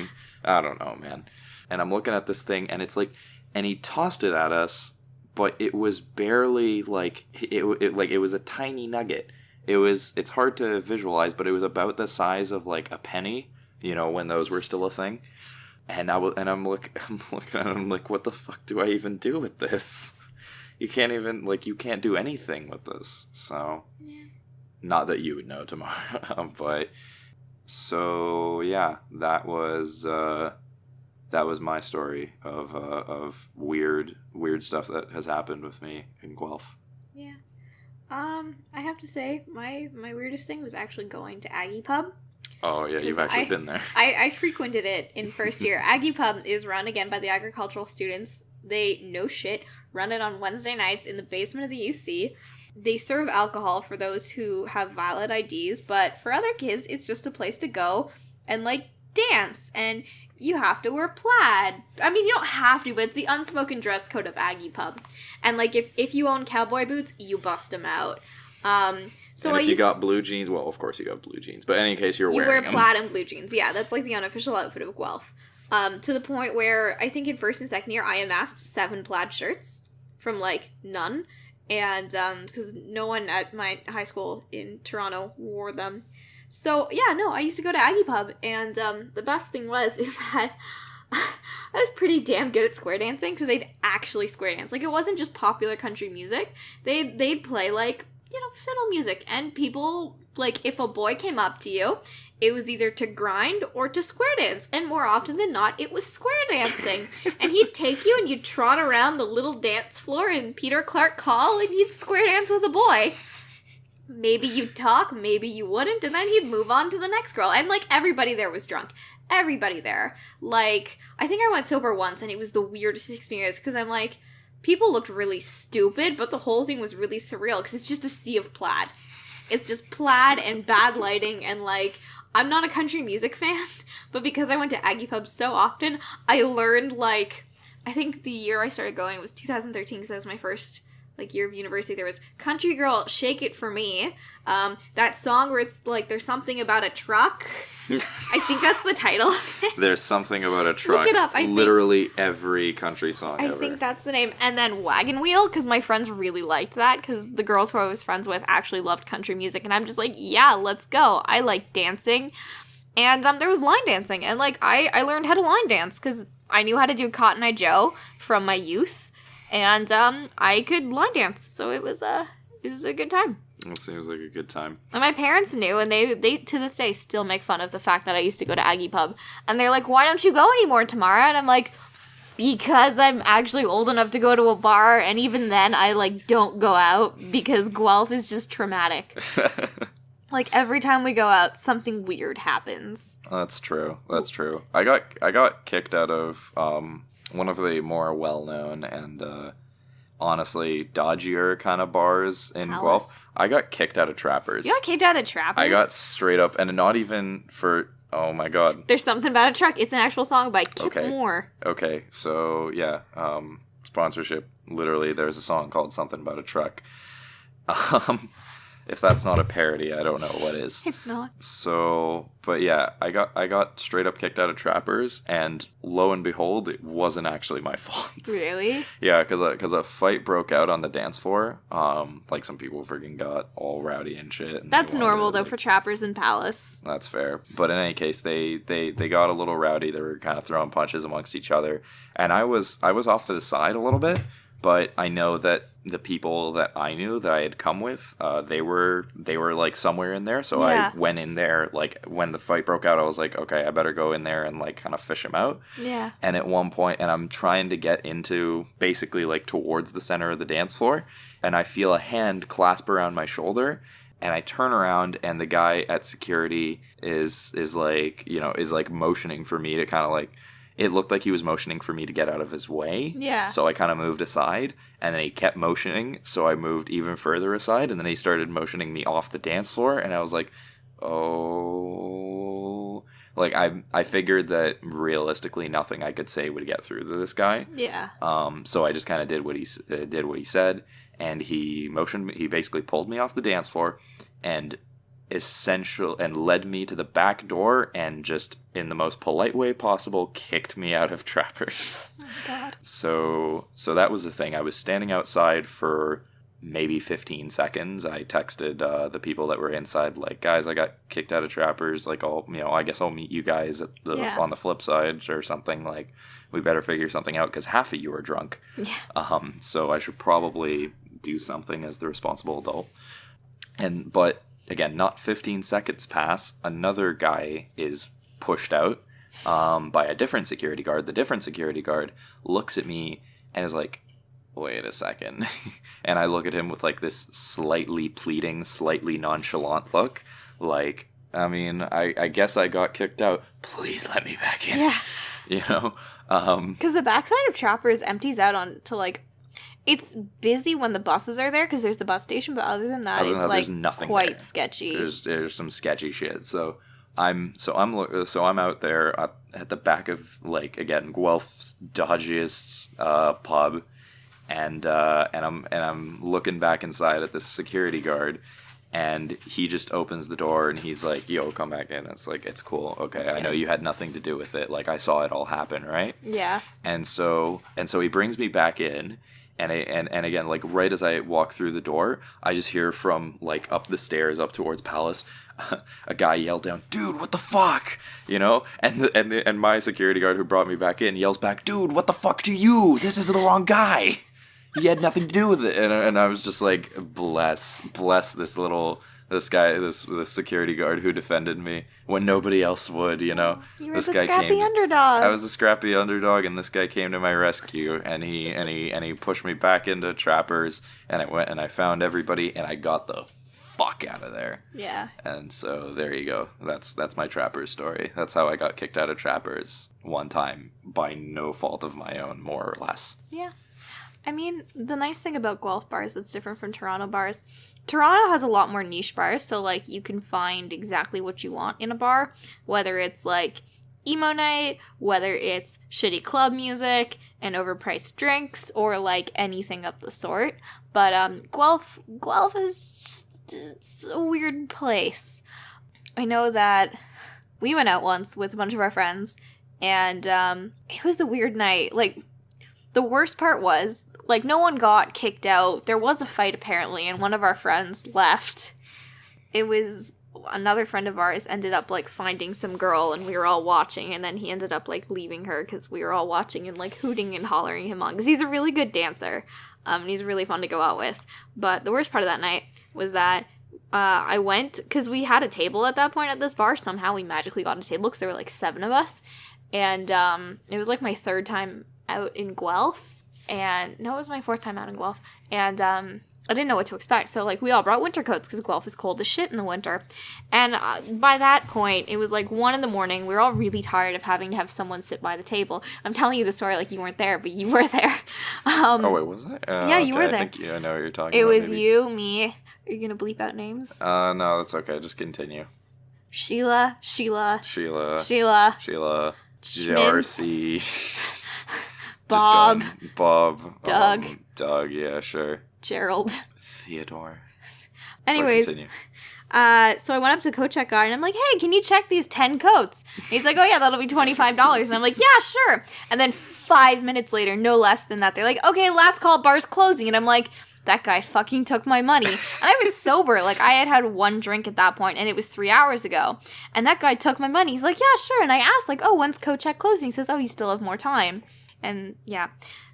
I don't know, man. And I'm looking at this thing, and it's like, and he tossed it at us, but it was barely like it was a tiny nugget. It's hard to visualize, but it was about the size of like a penny, when those were still a thing. And I'm looking at him like, what the fuck do I even do with this? You can't even you can't do anything with this. So, yeah. Not that you would know, Tamara, but so yeah, that was my story of weird stuff that has happened with me in Guelph. Yeah. I have to say, my weirdest thing was actually going to Aggie Pub. Oh, yeah, you've actually been there. I frequented it in first year. Aggie Pub is run again by the agricultural students. They, no shit, run it on Wednesday nights in the basement of the UC. They serve alcohol for those who have valid IDs, but for other kids, it's just a place to go and, dance. And you have to wear plaid. I mean, you don't have to, but it's the unspoken dress code of Aggie Pub. And, if you own cowboy boots, you bust them out. So and if you got blue jeans, well, of course you got blue jeans, but in any case, you wear plaid and blue jeans. Yeah, that's, the unofficial outfit of Guelph. To the point where, I think in first and second year, I amassed 7 plaid shirts from, none. And, because no one at my high school in Toronto wore them. So, yeah, no, I used to go to Aggie Pub, and the best thing is that I was pretty damn good at square dancing, because they'd actually square dance. It wasn't just popular country music. They'd play, fiddle music, and people, if a boy came up to you, it was either to grind or to square dance, and more often than not, it was square dancing. And he'd take you, and you'd trot around the little dance floor in Peter Clark Hall, and you'd square dance with a boy. Maybe you'd talk, maybe you wouldn't, and then he'd move on to the next girl. And, everybody there was drunk. Everybody there. I think I went sober once, and it was the weirdest experience, because I'm people looked really stupid, but the whole thing was really surreal, because it's just a sea of plaid. It's just plaid and bad lighting, and, I'm not a country music fan, but because I went to Aggie Pub so often, I learned, I think the year I started going was 2013, because that was my first year of university. There was Country Girl, Shake It For Me. That song where it's there's something about a truck. I think that's the title of it. There's something about a truck. Look it up. Literally every country song ever. I think that's the name. And then Wagon Wheel, because my friends really liked that, because the girls who I was friends with actually loved country music. And I'm just yeah, let's go. I like dancing. And there was line dancing. And I learned how to line dance, because I knew how to do Cotton Eye Joe from my youth. And I could line dance, so it was a good time. It seems like a good time. And my parents knew, and they to this day still make fun of the fact that I used to go to Aggie Pub. And they're like, why don't you go anymore, Tamara? And I'm like, because I'm actually old enough to go to a bar, and even then I don't go out, because Guelph is just traumatic. Like, every time we go out, something weird happens. That's true. That's true. I got kicked out of one of the more well-known and honestly dodgier kind of bars in Guelph. I got kicked out of Trappers. You got kicked out of Trappers? I got straight up, and not even for... Oh my god. There's Something About a Truck. It's an actual song by Kip Moore. Okay, so yeah, sponsorship. Literally, there's a song called Something About a Truck. If that's not a parody, I don't know what is. It's not. So, but yeah, I got straight up kicked out of Trappers, and lo and behold, it wasn't actually my fault. Really? Yeah, because a fight broke out on the dance floor. Like some people freaking got all rowdy and shit. And that's normal though for Trappers in Palace. That's fair. But in any case, they got a little rowdy. They were kind of throwing punches amongst each other, and I was off to the side a little bit. But I know that the people that I knew that I had come with, they were like somewhere in there. So I went in there, like when the fight broke out, I was like, okay, I better go in there and like kind of fish him out. Yeah. And at one point, and I'm trying to get into basically like towards the center of the dance floor, and I feel a hand clasp around my shoulder. And I turn around, and the guy at security is like, you know, is like motioning for me to kind of like. It looked like he was motioning for me to get out of his way. Yeah. So I kind of moved aside, and then he kept motioning, so I moved even further aside, and then he started motioning me off the dance floor, and I was like, oh... Like, I figured that realistically nothing I could say would get through to this guy. Yeah. So I just kind of did what he said, and he basically pulled me off the dance floor, and led me to the back door and just in the most polite way possible kicked me out of Trappers. Oh my god. So that was the thing. I was standing outside for maybe 15 seconds. I texted the people that were inside, like, guys, I got kicked out of Trappers. Like, I guess I'll meet you guys on the flip side or something. Like, we better figure something out because half of you are drunk. Yeah. So I should probably do something as the responsible adult. But again, not 15 seconds pass, another guy is pushed out by a different security guard. The different security guard looks at me and is like, wait a second. And I look at him with like this slightly pleading, slightly nonchalant look. Like, I mean, I guess I got kicked out. Please let me back in. Yeah. You know? Because the backside of Trappers empties out onto like... It's busy when the buses are there because there's the bus station, but other than that, it's like quite sketchy. There's some sketchy shit. So I'm out there at the back of, like, again, Guelph's dodgiest pub, and I'm looking back inside at this security guard, and he just opens the door and he's like, "Yo, come back in." It's like, it's cool. Okay, I know you had nothing to do with it. Like, I saw it all happen, right? Yeah. And so he brings me back in. And again, like, right as I walk through the door, I just hear from, like, up the stairs, up towards Palace, a guy yell down, "Dude, what the fuck?" You know? And my security guard who brought me back in yells back, "Dude, what the fuck do you? This is the wrong guy. He had nothing to do with it." And I was just like, bless this guy, this security guard who defended me when nobody else would, you know. You were the scrappy underdog. I was the scrappy underdog, and this guy came to my rescue, and he pushed me back into Trappers, and I went and I found everybody, and I got the fuck out of there. Yeah. And so there you go. That's my Trappers story. That's how I got kicked out of Trappers one time by no fault of my own, more or less. Yeah. I mean, the nice thing about Guelph bars that's different from Toronto bars, Toronto has a lot more niche bars, so, like, you can find exactly what you want in a bar, whether it's, like, emo night, whether it's shitty club music and overpriced drinks, or, like, anything of the sort. But, Guelph is just, it's a weird place. I know that we went out once with a bunch of our friends, and, it was a weird night. Like, the worst part was... Like, no one got kicked out. There was a fight, apparently, and one of our friends left. It was... Another friend of ours ended up, like, finding some girl, and we were all watching, and then he ended up, like, leaving her because we were all watching and, like, hooting and hollering him on. Because he's a really good dancer, and he's really fun to go out with. But the worst part of that night was that I went... Because we had a table at that point at this bar. Somehow we magically got a table because there were, like, 7 of us. And it was, like, my 3rd time out in Guelph. And no, it was my 4th time out in Guelph. And I didn't know what to expect. So, like, we all brought winter coats because Guelph is cold as shit in the winter. And by that point, it was like 1 a.m. We were all really tired of having to have someone sit by the table. I'm telling you the story like you weren't there, but you were there. Oh, wait, was I? Yeah, you were there. I think I know what you're talking about. It was maybe. You, me. Are you going to bleep out names? No, that's okay. Just continue. Sheila. Darcy. Bob. Doug, yeah, sure. Gerald. Theodore. Anyways, so I went up to the coat check guy and I'm like, hey, can you check these 10 coats? And he's like, oh yeah, that'll be $25. And I'm like, yeah, sure. And then 5 minutes later, no less than that, they're like, okay, last call, bar's closing. And I'm like, that guy fucking took my money. And I was sober. Like, I had one drink at that point, and it was 3 hours ago. And that guy took my money. He's like, yeah, sure. And I asked, like, oh, when's coat check closing? He says, oh, you still have more time. And, yeah.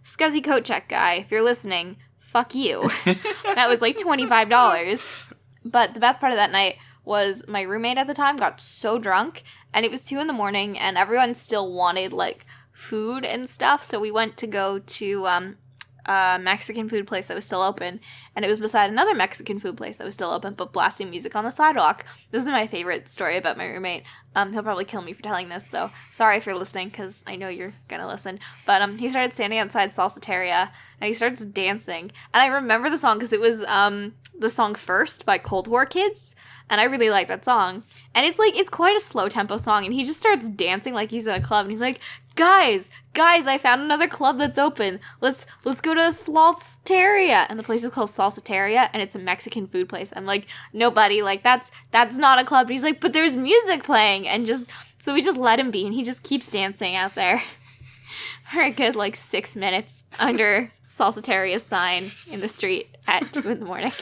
Scuzzy coat check guy, if you're listening, fuck you. That was, like, $25. But the best part of that night was my roommate at the time got so drunk, and it was 2 a.m, and everyone still wanted, like, food and stuff. So we went to go to, Mexican food place that was still open, and it was beside another Mexican food place that was still open, but blasting music on the sidewalk. This is my favorite story about my roommate. He'll probably kill me for telling this, so sorry if you're listening, because I know you're gonna listen. But he started standing outside Salsateria, and he starts dancing. And I remember the song because it was the song First by Cold War Kids, and I really like that song. And it's quite a slow tempo song, and he just starts dancing like he's at a club, and he's like, Guys, I found another club that's open. Let's go to Salsateria. And the place is called Salsateria, and it's a Mexican food place. I'm like, no, buddy, like, that's not a club. And he's like, but there's music playing. And so we just let him be, and he just keeps dancing out there for a good, 6 minutes under Salsateria's sign in the street at 2 a.m.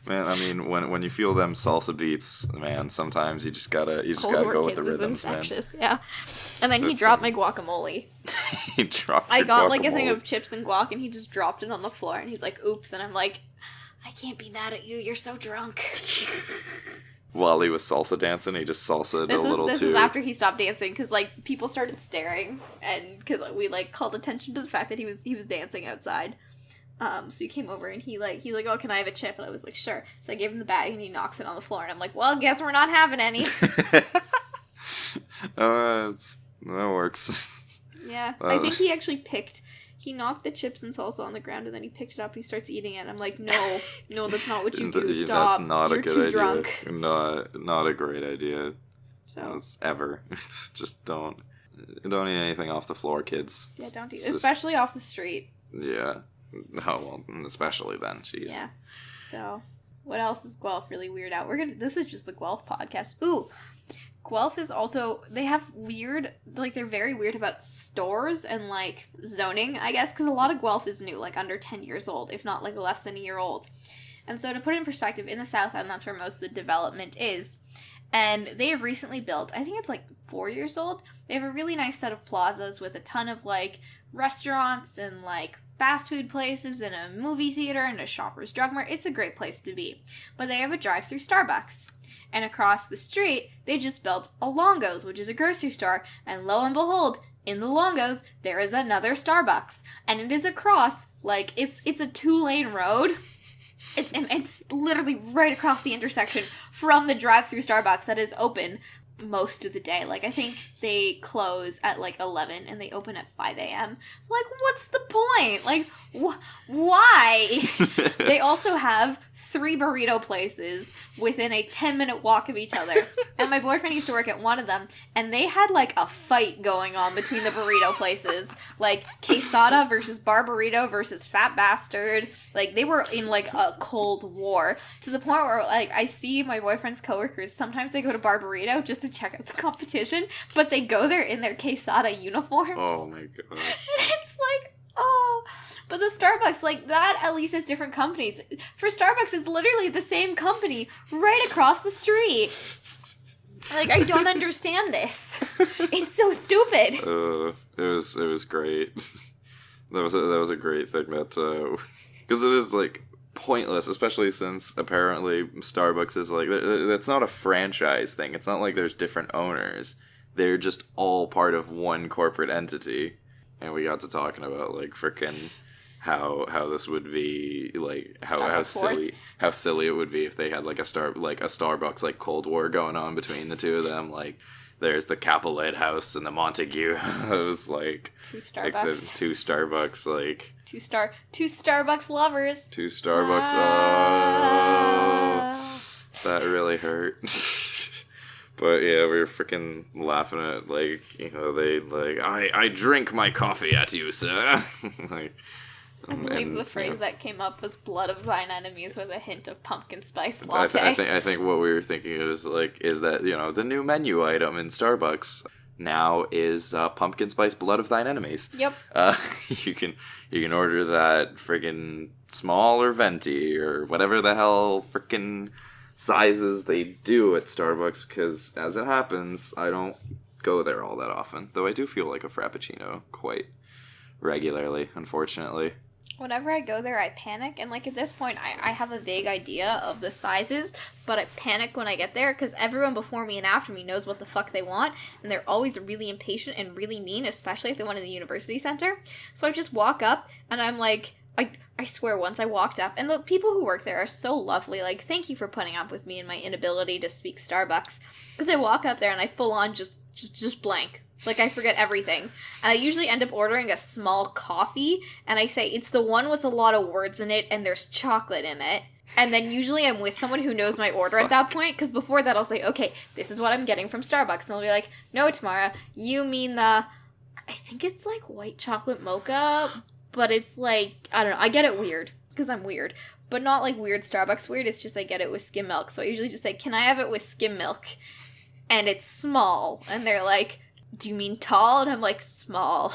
Man, I mean, when you feel them salsa beats, man, sometimes you just gotta go with the rhythms, man. Yeah. And then he dropped my guacamole. He dropped. I got a thing of chips and guac, and he just dropped it on the floor, and he's like, "Oops!" And I'm like, "I can't be mad at you. You're so drunk." While he was salsa dancing, he just salsa'd a little too. This was after he stopped dancing, because people started staring, and because we called attention to the fact that he was dancing outside. So he came over and he's like, oh, can I have a chip? And I was like, sure. So I gave him the bag and he knocks it on the floor. And I'm like, well, guess we're not having any. That works. Yeah. I think he actually he knocked the chips and salsa on the ground and then he picked it up and he starts eating it. And I'm like, no, that's not what you do. Stop. That's not You're a good too idea. Drunk. Not a great idea. So. Ever. Just don't eat anything off the floor, kids. Yeah, don't eat. Especially off the street. Yeah. Oh, well, especially then, jeez. Yeah. So, what else is Guelph really weird out? This is just the Guelph podcast. Ooh, Guelph is also, they have weird, they're very weird about stores and, zoning, I guess, because a lot of Guelph is new, under 10 years old, if not, less than a year old. And so, to put it in perspective, in the South End, that's where most of the development is. And they have recently built, I think it's 4 years old, they have a really nice set of plazas with a ton of, restaurants and, fast food places and a movie theater and a Shoppers Drug Mart. It's a great place to be. But they have a drive-through Starbucks. And across the street, they just built a Longo's, which is a grocery store. And lo and behold, in the Longo's, there is another Starbucks. And it is across, it's a 2-lane road. It's literally right across the intersection from the drive-through Starbucks that is open most of the day. I think they close at 11 and they open at 5 a.m. So what's the point? Why? They also have 3 burrito places within a 10-minute walk of each other. And my boyfriend used to work at one of them, and they had a fight going on between the burrito places. Quesada versus Bar Burrito versus Fat Bastard. They were in a cold war to the point where I see my boyfriend's coworkers, sometimes they go to Bar Burrito just to check out the competition, but they go there in their Quesada uniforms. Oh my gosh. And it's oh. But the Starbucks, that at least has different companies. For Starbucks, it's literally the same company right across the street. I don't understand this. It's so stupid. It was great. that was a great thing that, because it is, pointless, especially since apparently Starbucks is, that's not a franchise thing. It's not there's different owners. They're just all part of one corporate entity. And we got to talking about, like, frickin' how this would be, like, how silly it would be if they had, like, a Starbucks, like, Cold War going on between the two of them. Like, there's the Capulet House and the Montague House, like... Two Starbucks. Two Starbucks, like... Two Starbucks lovers. Two Starbucks, that really hurt. But yeah, we were freaking laughing at, like, you know, they, like, I drink my coffee at you, sir. Like... I believe the phrase that came up was "blood of thine enemies" with a hint of pumpkin spice latte. I think what we were thinking is that, you know, the new menu item in Starbucks now is pumpkin spice blood of thine enemies. Yep. You can order that friggin' small or venti or whatever the hell frickin' sizes they do at Starbucks, because as it happens, I don't go there all that often, though I do feel like a frappuccino quite regularly, unfortunately. Whenever I go there, I panic, and, like, at this point, I have a vague idea of the sizes, but I panic when I get there, because everyone before me and after me knows what the fuck they want, and they're always really impatient and really mean, especially if they want in the university center. So I just walk up, and I'm like, I swear once I walked up, and the people who work there are so lovely, like, thank you for putting up with me and my inability to speak Starbucks, because I walk up there and I full on just blank. Like, I forget everything. And I usually end up ordering a small coffee, and I say, it's the one with a lot of words in it, and there's chocolate in it. And then usually I'm with someone who knows my order at that point, because before that I'll say, okay, this is what I'm getting from Starbucks. And they'll be like, no, Tamara, you mean I think it's, like, white chocolate mocha, but it's, like, I don't know, I get it weird, because I'm weird. But not, like, weird Starbucks weird, it's just I get it with skim milk. So I usually just say, can I have it with skim milk? And it's small. And they're like... do you mean tall? And I'm like, small.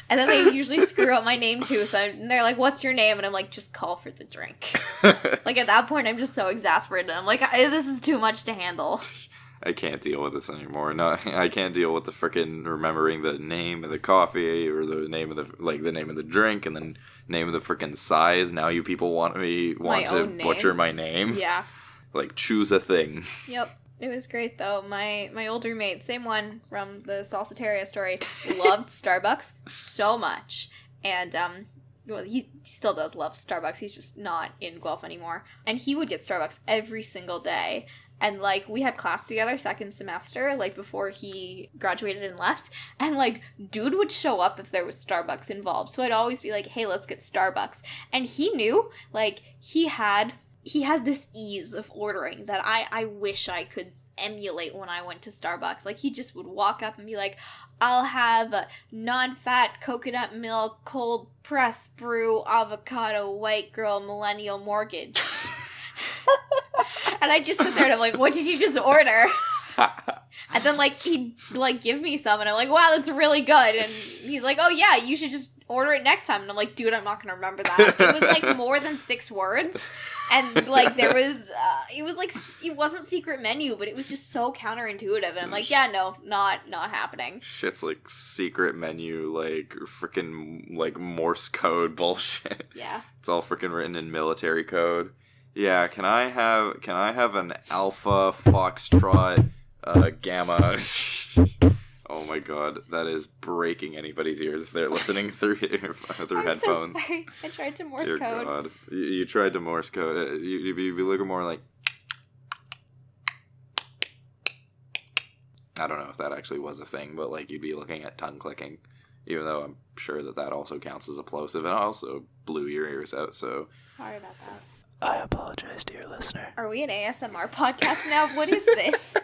And then they usually screw up my name too, so they're like, what's your name? And I'm like, just call for the drink. Like, at that point, I'm just so exasperated. I'm like, this is too much to handle. I can't deal with this anymore. No, I can't deal with the frickin' remembering the name of the coffee, or the name of the name of the drink, and then name of the frickin' size. Now you people want to butcher my name? Yeah. Like, choose a thing. Yep. It was great, though. My old roommate, same one from the Salsiteria story, loved Starbucks so much. And, well, he still does love Starbucks. He's just not in Guelph anymore. And he would get Starbucks every single day. And, like, we had class together second semester, like, before he graduated and left. And, like, dude would show up if there was Starbucks involved. So I'd always be like, hey, let's get Starbucks. And he knew, like, he had this ease of ordering that I wish I could emulate when I went to Starbucks. Like, he just would walk up and be like, I'll have a non-fat coconut milk, cold press brew, avocado, white girl, millennial mortgage. And I just sit there and I'm like, what did you just order? And then, like, he'd, like, give me some and I'm like, wow, that's really good. And he's like, oh yeah, you should just order it next time. And I'm like, dude, I'm not gonna remember that. It was, like, more than 6 words. And, like, there was, it was, like, it wasn't secret menu, but it was just so counterintuitive. And I'm like, yeah, no, not happening. Shit's, like, secret menu, like, freaking, like, Morse code bullshit. Yeah. It's all freaking written in military code. Yeah, can I have an Alpha Foxtrot Gamma? Oh my god, that is breaking anybody's ears if they're listening through headphones. So sorry. I tried to Morse Dear code. God. You tried to Morse code. You'd be looking more like... I don't know if that actually was a thing, but, like, you'd be looking at tongue clicking. Even though I'm sure that also counts as a plosive, and also blew your ears out, so... Sorry about that. I apologize, dear listener. Are we an ASMR podcast now? What is this?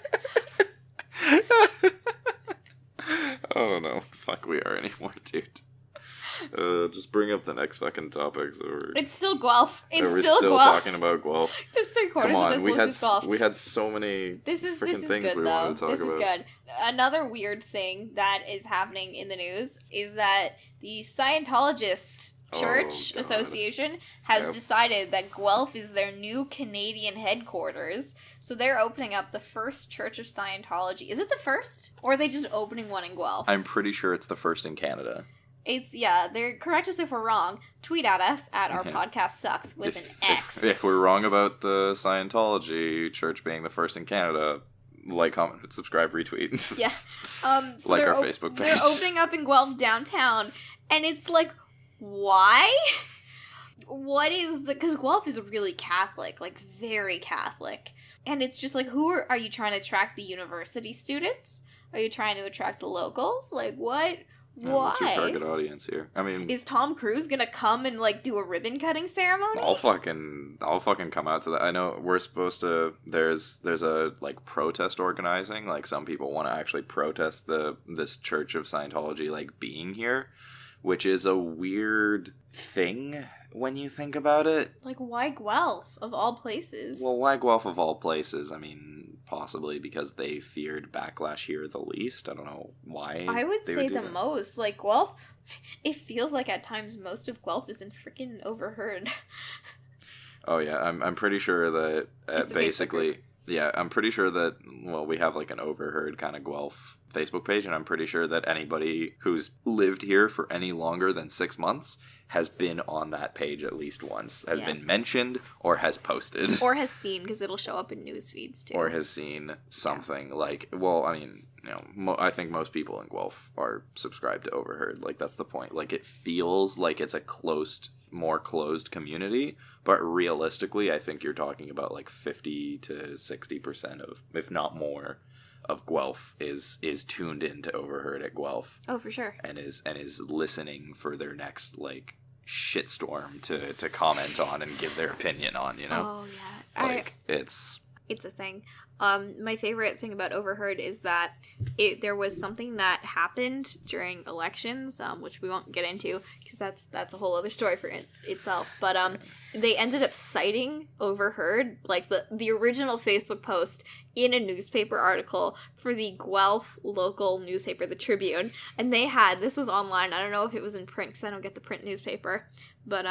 I don't know what the fuck we are anymore, dude. Just bring up the next fucking topic. It's still Guelph. We're still talking about Guelph. This 3/4 of this list is Guelph. We had so many freaking things we wanted to talk about. This is good. Another weird thing that is happening in the news is that the Scientologist Church Association has decided that Guelph is their new Canadian headquarters. So they're opening up the first Church of Scientology. Is it the first? Or are they just opening one in Guelph? I'm pretty sure it's the first in Canada. They're correct us if we're wrong. Tweet at us at our podcast sucks with an X. If we're wrong about the Scientology Church being the first in Canada, Like, comment, subscribe, retweet. Yeah. So like our Facebook page. They're opening up in Guelph downtown, and it's like, why? What is the... Because Guelph is really Catholic, like, very Catholic. And it's just like, are you trying to attract the university students? Are you trying to attract the locals? Like, what? Why? What's your target audience here? I mean... Is Tom Cruise gonna come and, like, do a ribbon-cutting ceremony? I'll fucking come out to that. I know we're supposed to... There's a, like, protest organizing. Like, some people want to actually protest this Church of Scientology, like, being here. Which is a weird thing when you think about it. Like, why Guelph, of all places? Well, why Guelph of all places? I mean, possibly because they feared backlash here the least. I don't know why. I would say the most. Like, Guelph, it feels like at times most of Guelph isn't freaking overheard. Oh, yeah. I'm pretty sure that basically... Yeah, I'm pretty sure that, well, we have, like, an overheard kind of Guelph Facebook page, and I'm pretty sure that anybody who's lived here for any longer than 6 months has been on that page at least once, has been mentioned, or has posted. Or has seen, because it'll show up in news feeds, too. Or has seen something, like, well, I mean, you know, I think most people in Guelph are subscribed to Overheard. Like, that's the point. Like, it feels like it's a more closed community, but realistically, I think you're talking about, like, 50 to 60% of, if not more, of Guelph is tuned into Overheard at Guelph. Oh, for sure. And is listening for their next, like, shitstorm to comment on and give their opinion on, you know? Oh, yeah. Like, it's a thing. My favorite thing about Overheard is that there was something that happened during elections, which we won't get into because that's a whole other story for itself. But they ended up citing Overheard, like the original Facebook post, in a newspaper article for the Guelph local newspaper, the Tribune, and this was online. I don't know if it was in print because I don't get the print newspaper, but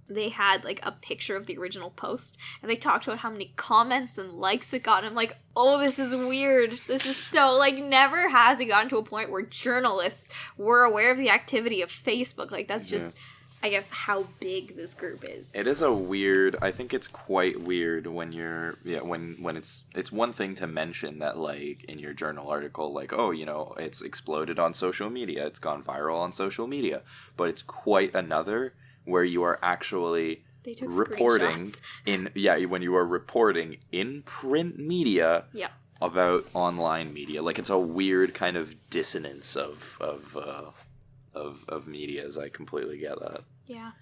they had like a picture of the original post, and they talked about how many comments and likes it got. And I'm like, oh, this is weird. This is so, like, never has it gotten to a point where journalists were aware of the activity of Facebook. Like, that's just, I guess, how big this group is. It is a weird, I think it's quite weird when you're, when it's one thing to mention that, like, in your journal article, like, oh, you know, it's exploded on social media, it's gone viral on social media, but it's quite another where you are actually reporting when you are reporting in print media about online media. Like, it's a weird kind of dissonance of medias. I completely get that. Yeah.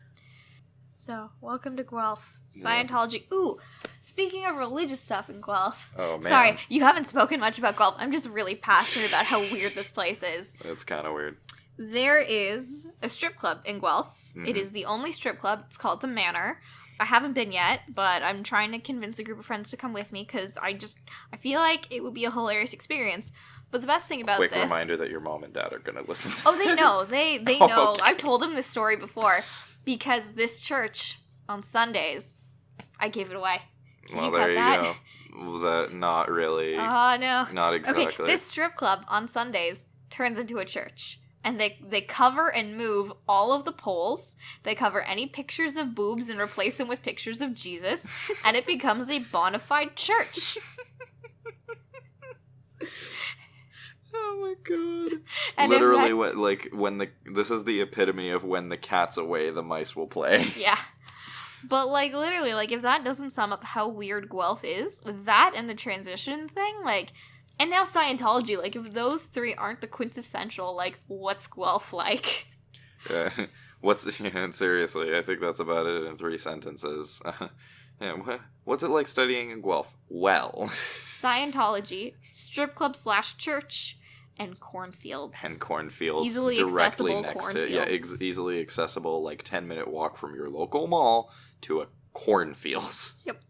So, welcome to Guelph. Scientology. Yeah. Ooh, speaking of religious stuff in Guelph. Oh, man. Sorry, you haven't spoken much about Guelph. I'm just really passionate about how weird this place is. It's kind of weird. There is a strip club in Guelph. Mm-hmm. It is the only strip club. It's called The Manor. I haven't been yet, but I'm trying to convince a group of friends to come with me because I feel like it would be a hilarious experience. But the best thing about Quick reminder that your mom and dad are going to listen to this. Oh, they know. They know. Okay. I've told them this story before because this church on Sundays, I gave it away. Can you cut that? Go. That not really. Oh, no. Not exactly. Okay, this strip club on Sundays turns into a church. And they cover and move all of the poles. They cover any pictures of boobs and replace them with pictures of Jesus. And it becomes a bona fide church. Oh my god. And literally, this is the epitome of when the cat's away, the mice will play. Yeah. But, like, literally, like, if that doesn't sum up how weird Guelph is, that and the transition thing, like... And now Scientology, like, if those three aren't the quintessential, like, what's Guelph like? Seriously, I think that's about it in 3 sentences. What's it like studying in Guelph? Well. Scientology, strip club / church, and cornfields. Easily directly accessible next to easily accessible, like 10-minute walk from your local mall to a cornfield. Yep.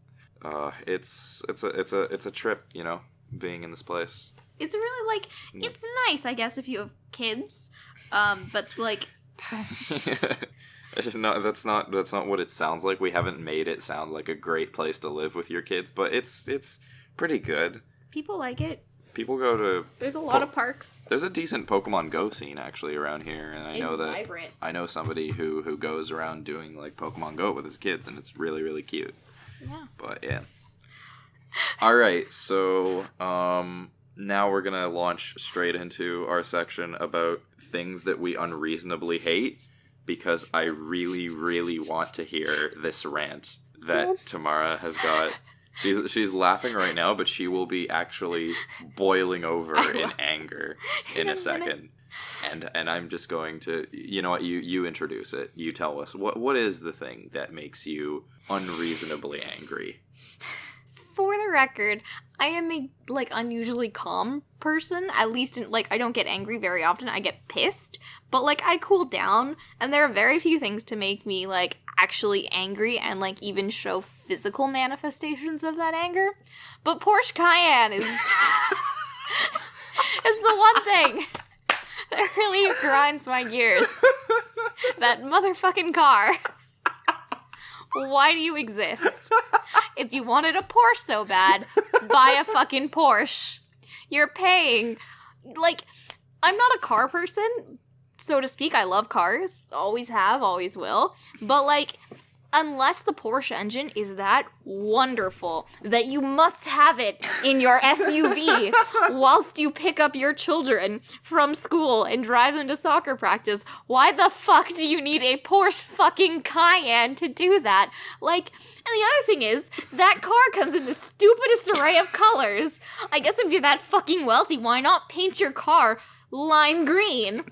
It's a trip, you know. Being in this place. It's really, like, it's nice, I guess, if you have kids, but, like... That's not what it sounds like. We haven't made it sound like a great place to live with your kids, but it's pretty good. People like it. People go to... There's a lot of parks. There's a decent Pokemon Go scene, actually, around here, and vibrant. I know somebody who goes around doing, like, Pokemon Go with his kids, and it's really, really cute. Yeah. But, yeah. All right, so now we're gonna launch straight into our section about things that we unreasonably hate, because I really, really want to hear this rant that Tamara has got. She's laughing right now, but she will be actually boiling over in anger in a second. And I'm just going to, you know what, you introduce it. You tell us, what is the thing that makes you unreasonably angry? For the record, I am a, unusually calm person. At least, I don't get angry very often. I get pissed. But, I cool down. And there are very few things to make me, actually angry and, even show physical manifestations of that anger. But Porsche Cayenne is... is the one thing that really grinds my gears. That motherfucking car. Why do you exist? If you wanted a Porsche so bad, buy a fucking Porsche. You're paying. I'm not a car person, so to speak. I love cars. Always have, always will. But, unless the Porsche engine is that wonderful that you must have it in your SUV whilst you pick up your children from school and drive them to soccer practice, why the fuck do you need a Porsche fucking Cayenne to do that? And the other thing is, that car comes in the stupidest array of colors. I guess if you're that fucking wealthy, why not paint your car lime green?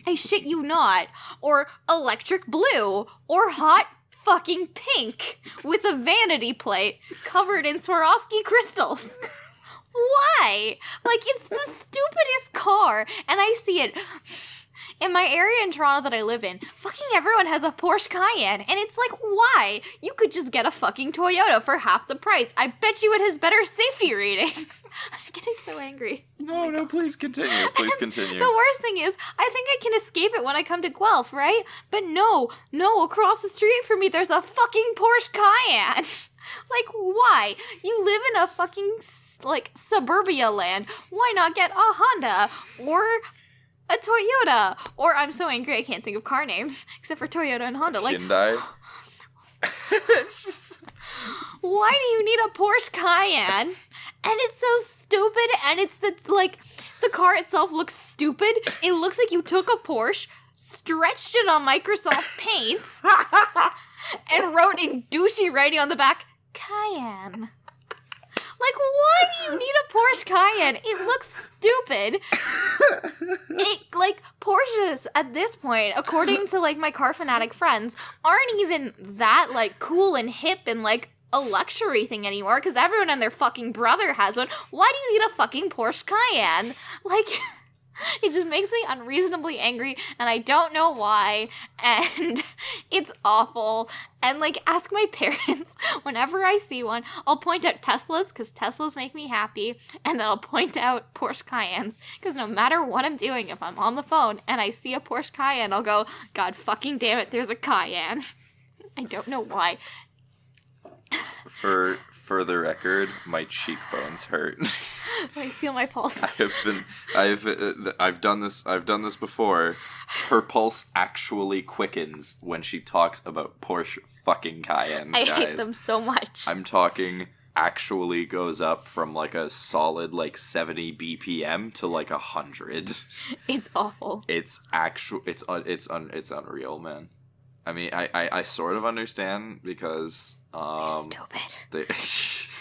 I shit you not. Or electric blue. Or hot fucking pink with a vanity plate covered in Swarovski crystals. Why? It's the stupidest car, and I see it in my area in Toronto that I live in. Fucking everyone has a Porsche Cayenne, and it's why? You could just get a fucking Toyota for half the price. I bet you it has better safety ratings. I'm getting so angry. No, please continue. Please continue. The worst thing is, I think I can escape it when I come to Guelph, right? But no, across the street from me, there's a fucking Porsche Cayenne. Why? You live in a fucking, suburbia land. Why not get a Honda or a Toyota? Or I'm so angry I can't think of car names, except for Toyota and Honda. Hyundai? It's just... Why do you need a Porsche Cayenne? And it's so stupid, and it's the car itself looks stupid. It looks like you took a Porsche, stretched it on Microsoft Paints, and wrote in douchey writing on the back, Cayenne. Why do you need a Porsche Cayenne? It looks stupid. Porsches, at this point, according to, my car fanatic friends, aren't even that, cool and hip and, a luxury thing anymore, because everyone and their fucking brother has one. Why do you need a fucking Porsche Cayenne? It just makes me unreasonably angry, and I don't know why, and it's awful. And, ask my parents, whenever I see one, I'll point out Teslas, because Teslas make me happy, and then I'll point out Porsche Cayennes, because no matter what I'm doing, if I'm on the phone and I see a Porsche Cayenne, I'll go, God fucking damn it, there's a Cayenne. I don't know why. For the record, my cheekbones hurt. I feel my pulse. I've done this before. Her pulse actually quickens when she talks about Porsche fucking Cayennes, guys. I hate them so much. I'm talking actually goes up from a solid 70 BPM to 100. It's awful. It's unreal, man. I mean, I sort of understand because they're stupid.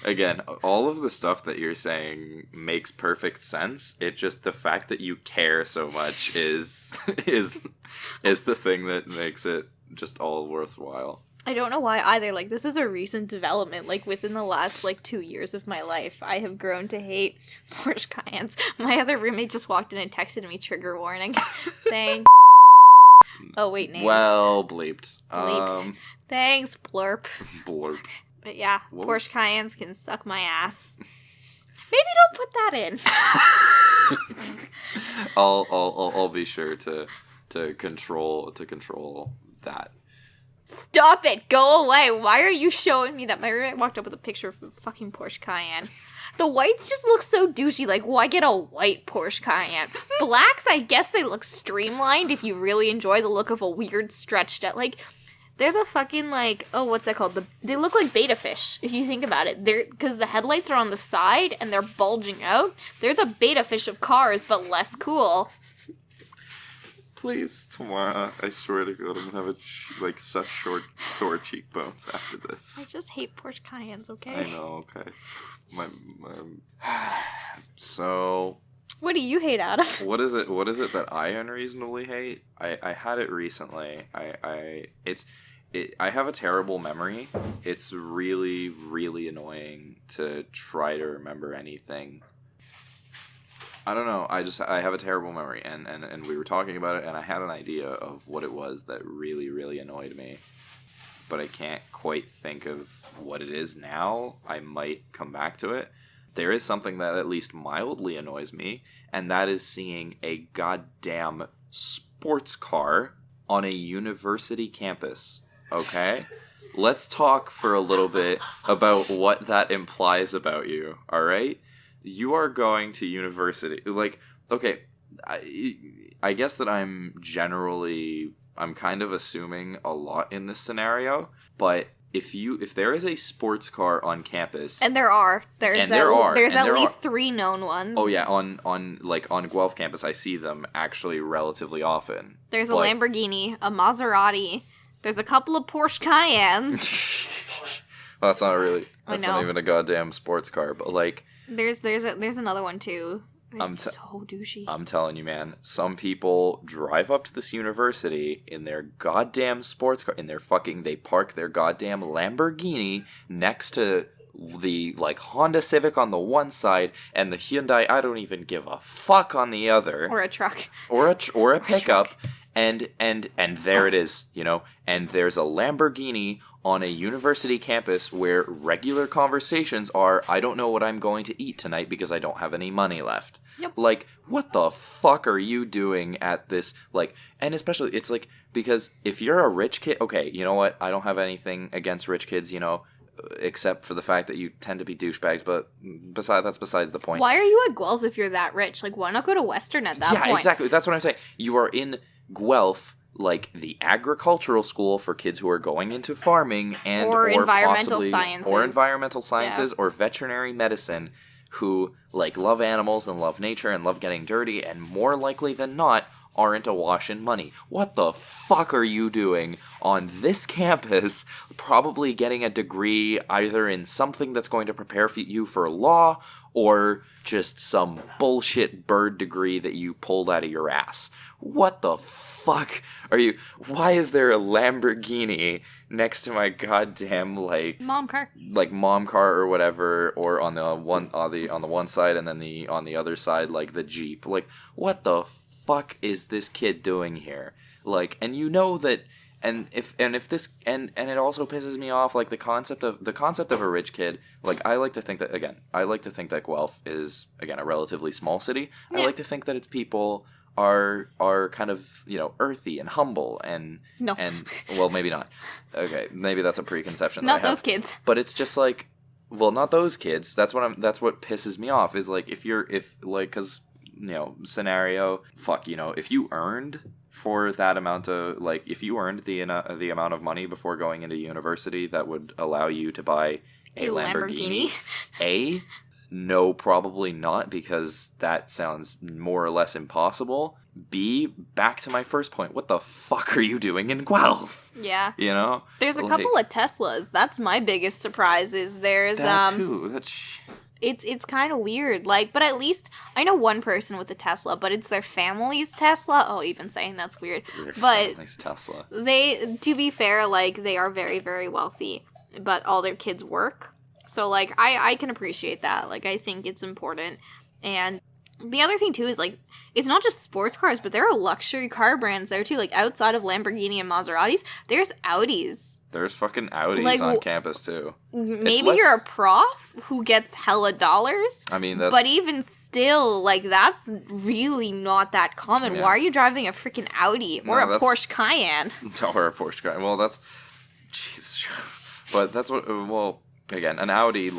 Again, all of the stuff that you're saying makes perfect sense. It just the fact that you care so much is the thing that makes it just all worthwhile. I don't know why either. This is a recent development. Within the last 2 years of my life, I have grown to hate Porsche Cayennes. My other roommate just walked in and texted me trigger warning. Thanks. Oh wait, names. Well, bleeped. Thanks, blurp. Blurp. But yeah, Porsche Cayennes can suck my ass. Maybe don't put that in. I'll be sure to control that. Stop it! Go away! Why are you showing me that? My roommate walked up with a picture of a fucking Porsche Cayenne. The whites just look so douchey. Why get a white Porsche Cayenne? Blacks, I guess they look streamlined if you really enjoy the look of a weird stretched out. They're the fucking, like, oh, what's that called? They look like beta fish, if you think about it. Because the headlights are on the side and they're bulging out. They're the beta fish of cars, but less cool. Please, Tamara, I swear to God, I'm gonna have such sore cheekbones after this. I just hate Porsche Cayennes, okay? I know, okay. So... What do you hate, Adam? What is it that I unreasonably hate? I had it recently. I have a terrible memory. It's really, really annoying to try to remember anything. I don't know. I have a terrible memory, and we were talking about it, and I had an idea of what it was that really, really annoyed me. But I can't quite think of what it is now. I might come back to it. There is something that at least mildly annoys me, and that is seeing a goddamn sports car on a university campus, okay? Let's talk for a little bit about what that implies about you, alright? You are going to university. Okay, I guess that I'm kind of assuming a lot in this scenario, but... If there is a sports car on campus, and there's at least 3 known ones. Oh yeah, on Guelph campus, I see them actually relatively often. There's a Lamborghini, a Maserati. There's a couple of Porsche Cayennes. Well, that's not even a goddamn sports car, but there's another one too. It's so douchey. I'm telling you, man. Some people drive up to this university in their goddamn sports car. They park their goddamn Lamborghini next to the Honda Civic on the one side and the Hyundai I don't even give a fuck on the other. Or a truck. Or a pickup. And there it is, and there's a Lamborghini on a university campus where regular conversations are, I don't know what I'm going to eat tonight because I don't have any money left. Yep. What the fuck are you doing at this, and especially, it's because if you're a rich kid, okay, you know what, I don't have anything against rich kids, except for the fact that you tend to be douchebags, but that's besides the point. Why are you at Guelph if you're that rich? Why not go to Western at that point? Yeah, exactly, that's what I'm saying. You are in Guelph, the agricultural school for kids who are going into farming or environmental sciences. Or environmental sciences, or veterinary medicine, who love animals and love nature and love getting dirty, and more likely than not aren't awash in money. What the fuck are you doing on this campus, probably getting a degree either in something that's going to prepare you for law, or just some bullshit bird degree that you pulled out of your ass? What the fuck are you... Why is there a Lamborghini next to my goddamn, mom car. Mom car or whatever, or on the one side, and then on the other side, the Jeep? What the fuck is this kid doing here? And that... And if this and it also pisses me off, the concept of a rich kid. I like to think that Guelph is, again, a relatively small city. Yeah. I like to think that its people are kind of, earthy and humble and well, maybe not. Okay, maybe that's a preconception. Not those kids. But it's just well, not those kids. That's what pisses me off is because scenario, fuck, if you earned for that amount of, if you earned the amount of money before going into university that would allow you to buy a Lamborghini. No, probably not, because that sounds more or less impossible. B, back to my first point. What the fuck are you doing in Guelph? Yeah. There's a couple of Teslas. That's my biggest surprise is there's... That too. It's kind of weird, but at least I know one person with a Tesla, but it's their family's Tesla. Oh, even saying that's weird. But family's Tesla. They, to be fair, they are very, very wealthy, but all their kids work. So, I can appreciate that. I think it's important. And the other thing, too, is, it's not just sports cars, but there are luxury car brands there, too. Outside of Lamborghini and Maseratis, there's Audis. There's fucking Audis on campus, too. Maybe you're a prof who gets hella dollars. I mean, that's... But even still, that's really not that common. Yeah. Why are you driving a freaking Audi? Or a Porsche Cayenne? Or a Porsche Cayenne. Well, that's... Jesus. But that's what... Well... Again, an Audi,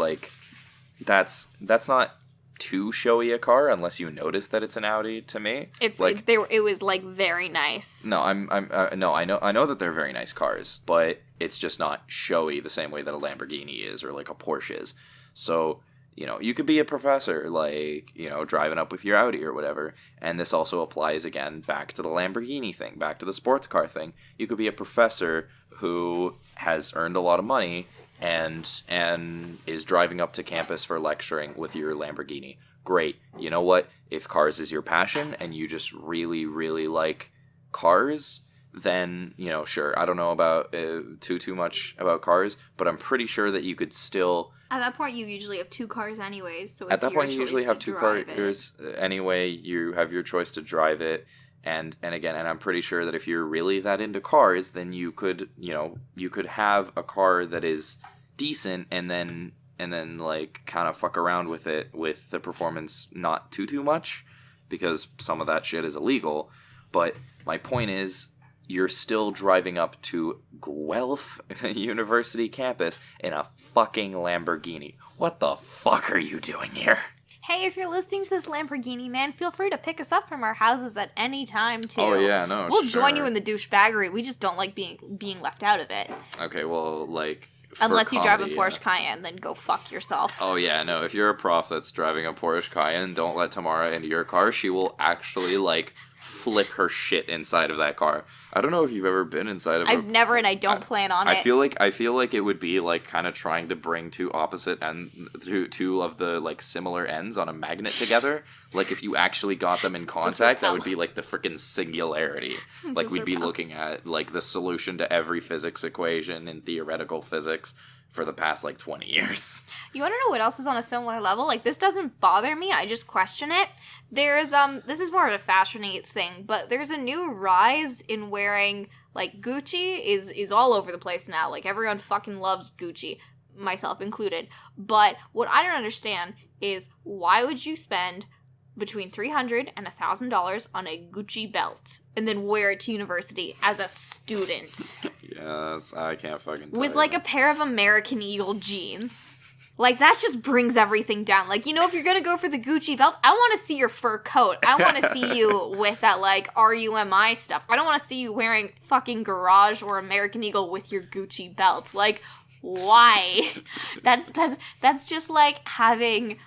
that's not too showy a car unless you notice that it's an Audi. To me, it was like very nice. No, no, I know that they're very nice cars, but it's just not showy the same way that a Lamborghini is or like a Porsche is. So, you could be a professor, like, driving up with your Audi or whatever. And this also applies again back to the Lamborghini thing, back to the sports car thing. You could be a professor who has earned a lot of money and is driving up to campus for lecturing with your Lamborghini. Great. You know what? If cars is your passion and you just really, really like cars, then, sure. I don't know about too much about cars, but I'm pretty sure that you could still... At that point, you usually have 2 cars anyways, so it's At that your point, you choice usually have to 2 drive cars it. anyway. You have your choice to drive it. And I'm pretty sure that if you're really that into cars, then you could have a car that is decent and then like kind of fuck around with it with the performance not too much, because some of that shit is illegal. But my point is, you're still driving up to Guelph University campus in a fucking Lamborghini. What the fuck are you doing here? Hey, if you're listening to this Lamborghini, man, feel free to pick us up from our houses at any time, too. Oh, yeah, no, We'll sure. join you in the douchebaggery. We just don't like being left out of it. Okay, well, like... Unless you drive a Porsche Cayenne, then go fuck yourself. Oh, yeah, no, if you're a prof that's driving a Porsche Cayenne, don't let Tamara into your car. She will actually, like, flip her shit inside of that car. I don't know if you've ever been inside of I've never, and I don't plan on it. I feel like it would be like kind of trying to bring two opposite and two of the like similar ends on a magnet together. Like if you actually got them in contact, that would be like the freaking singularity. Like we'd be looking at like the solution to every physics equation in theoretical physics for the past like 20 years. You want to know what else is on a similar level? Like, this doesn't bother me, I just question it. There's, this is more of a fashion-y thing, but there's a new rise in wearing, like, Gucci is all over the place now. Like, everyone fucking loves Gucci, myself included. But what I don't understand is, why would you spend between $300 and $1,000 on a Gucci belt and then wear it to university as a student? Yes, I can't fucking tell with like a pair of American Eagle jeans. Like, that just brings everything down. Like, if you're gonna go for the Gucci belt, I want to see your fur coat. I want to see you with that, like, RUMI stuff. I don't want to see you wearing fucking Garage or American Eagle with your Gucci belt. Like, why? That's just like having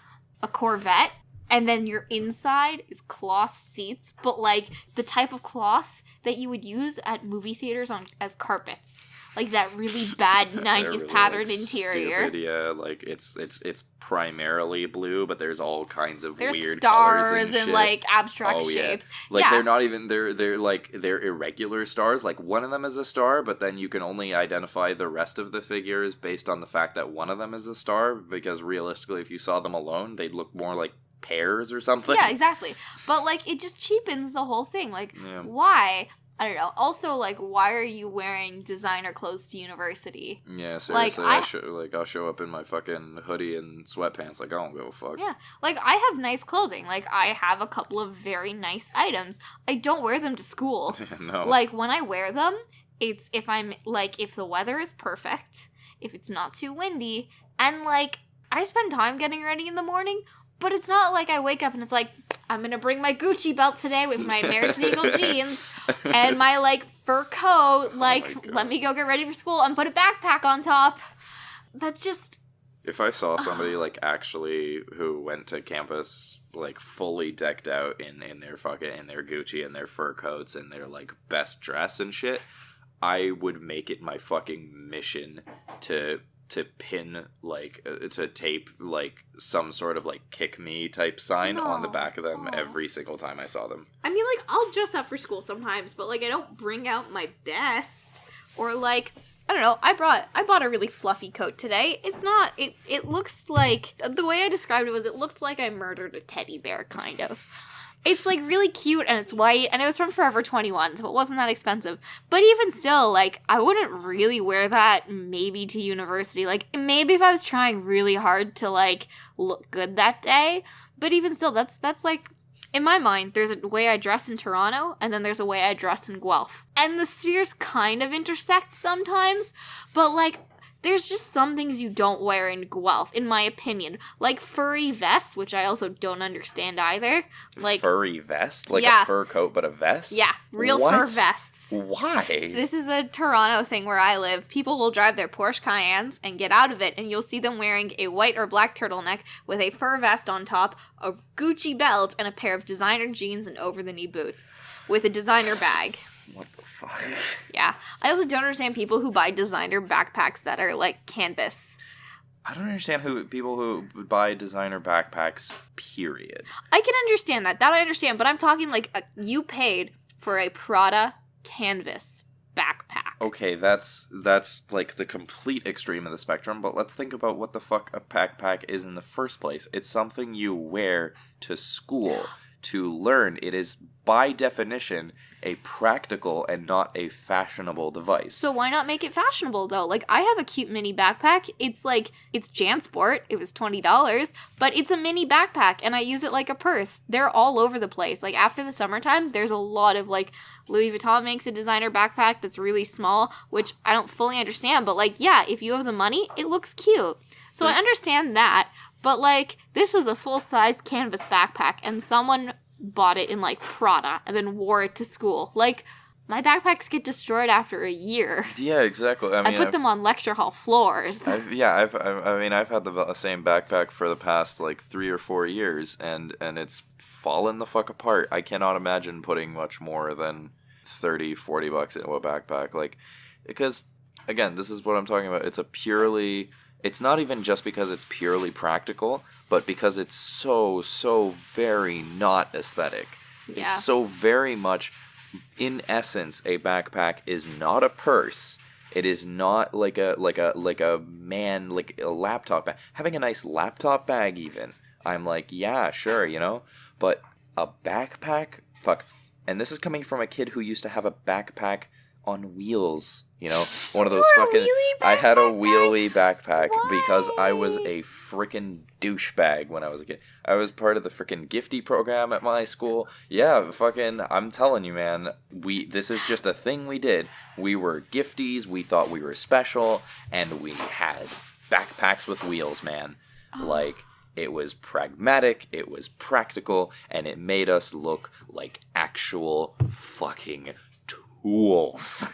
a Corvette, and then your inside is cloth seats, but, like, the type of cloth that you would use at movie theaters as carpets. Like that really bad 90s really, patterned like, interior. Stupid, yeah, like it's primarily blue, but there's all kinds of there's weird stars colors and shit. Like abstract shapes. Like they're not even they're irregular stars. Like one of them is a star, but then you can only identify the rest of the figures based on the fact that one of them is a star, because realistically if you saw them alone, they'd look more like pears or something. Yeah, exactly. But like it just cheapens the whole thing. Like why? I don't know. Also, like, why are you wearing designer clothes to university? Yeah, seriously. Like, I'll show up in my fucking hoodie and sweatpants. Like, I don't give a fuck. Yeah. Like, I have nice clothing. Like, I have a couple of very nice items. I don't wear them to school. No. Like, when I wear them, it's if the weather is perfect, if it's not too windy, and, like, I spend time getting ready in the morning, but it's not like I wake up and it's like, I'm gonna bring my Gucci belt today with my American Eagle jeans and my, like, fur coat. Like, let me go get ready for school and put a backpack on top. That's just... If I saw somebody, like, actually who went to campus, like, fully decked out in their Gucci and their fur coats and their, like, best dress and shit, I would make it my fucking mission to pin, like, to tape, like, some sort of, like, kick me type sign on the back of them every single time I saw them. I mean, like, I'll dress up for school sometimes, but, like, I don't bring out my best. Or, like, I don't know, I bought a really fluffy coat today. It's not, it looks like, the way I described it was it looked like I murdered a teddy bear, kind of. It's, like, really cute, and it's white, and it was from Forever 21, so it wasn't that expensive. But even still, like, I wouldn't really wear that maybe to university. Like, maybe if I was trying really hard to, like, look good that day. But even still, that's like, in my mind, there's a way I dress in Toronto, and then there's a way I dress in Guelph. And the spheres kind of intersect sometimes, but, like, there's just some things you don't wear in Guelph, in my opinion. Like furry vests, which I also don't understand either. Like furry vest? Like a fur coat, but a vest? Yeah, real fur vests. Why? This is a Toronto thing where I live. People will drive their Porsche Cayennes and get out of it, and you'll see them wearing a white or black turtleneck with a fur vest on top, a Gucci belt, and a pair of designer jeans and over-the-knee boots with a designer bag. What the fuck? Yeah. I also don't understand people who buy designer backpacks that are, like, canvas. I don't understand people who buy designer backpacks, period. I can understand that. That I understand. But I'm talking, like, you paid for a Prada canvas backpack. Okay, that's like the complete extreme of the spectrum, but let's think about what the fuck a backpack is in the first place. It's something you wear to school to learn. It is, by definition, a practical and not a fashionable device. So why not make it fashionable, though? Like, I have a cute mini backpack. It's JanSport. It was $20, but it's a mini backpack, and I use it like a purse. They're all over the place. Like, after the summertime, there's a lot of, like, Louis Vuitton makes a designer backpack that's really small, which I don't fully understand, but, like, yeah, if you have the money, it looks cute. So I understand that, but, like, this was a full-size canvas backpack, and someone bought it in, like, Prada and then wore it to school. Like, my backpacks get destroyed after a year. Yeah, exactly. I put them on lecture hall floors. I've had the same backpack for the past, like, 3 or 4 years, and it's fallen the fuck apart. I cannot imagine putting much more than $30-$40 into a backpack. Like, because, again, this is what I'm talking about. It's not even just because it's purely practical, but because it's so very not aesthetic. Yeah. It's so very much, in essence, a backpack is not a purse. It is not like a laptop bag. Having a nice laptop bag, even, I'm like, yeah, sure, you know? But a backpack? Fuck. And this is coming from a kid who used to have a backpack on wheels. You know, one of those fucking... I had a wheelie backpack. Why? Because I was a freaking douchebag when I was a kid. I was part of the freaking Gifty program at my school. Yeah, fucking, I'm telling you, man, this is just a thing we did. We were gifties, we thought we were special, and we had backpacks with wheels, man. Oh. Like, it was pragmatic, it was practical, and it made us look like actual fucking tools.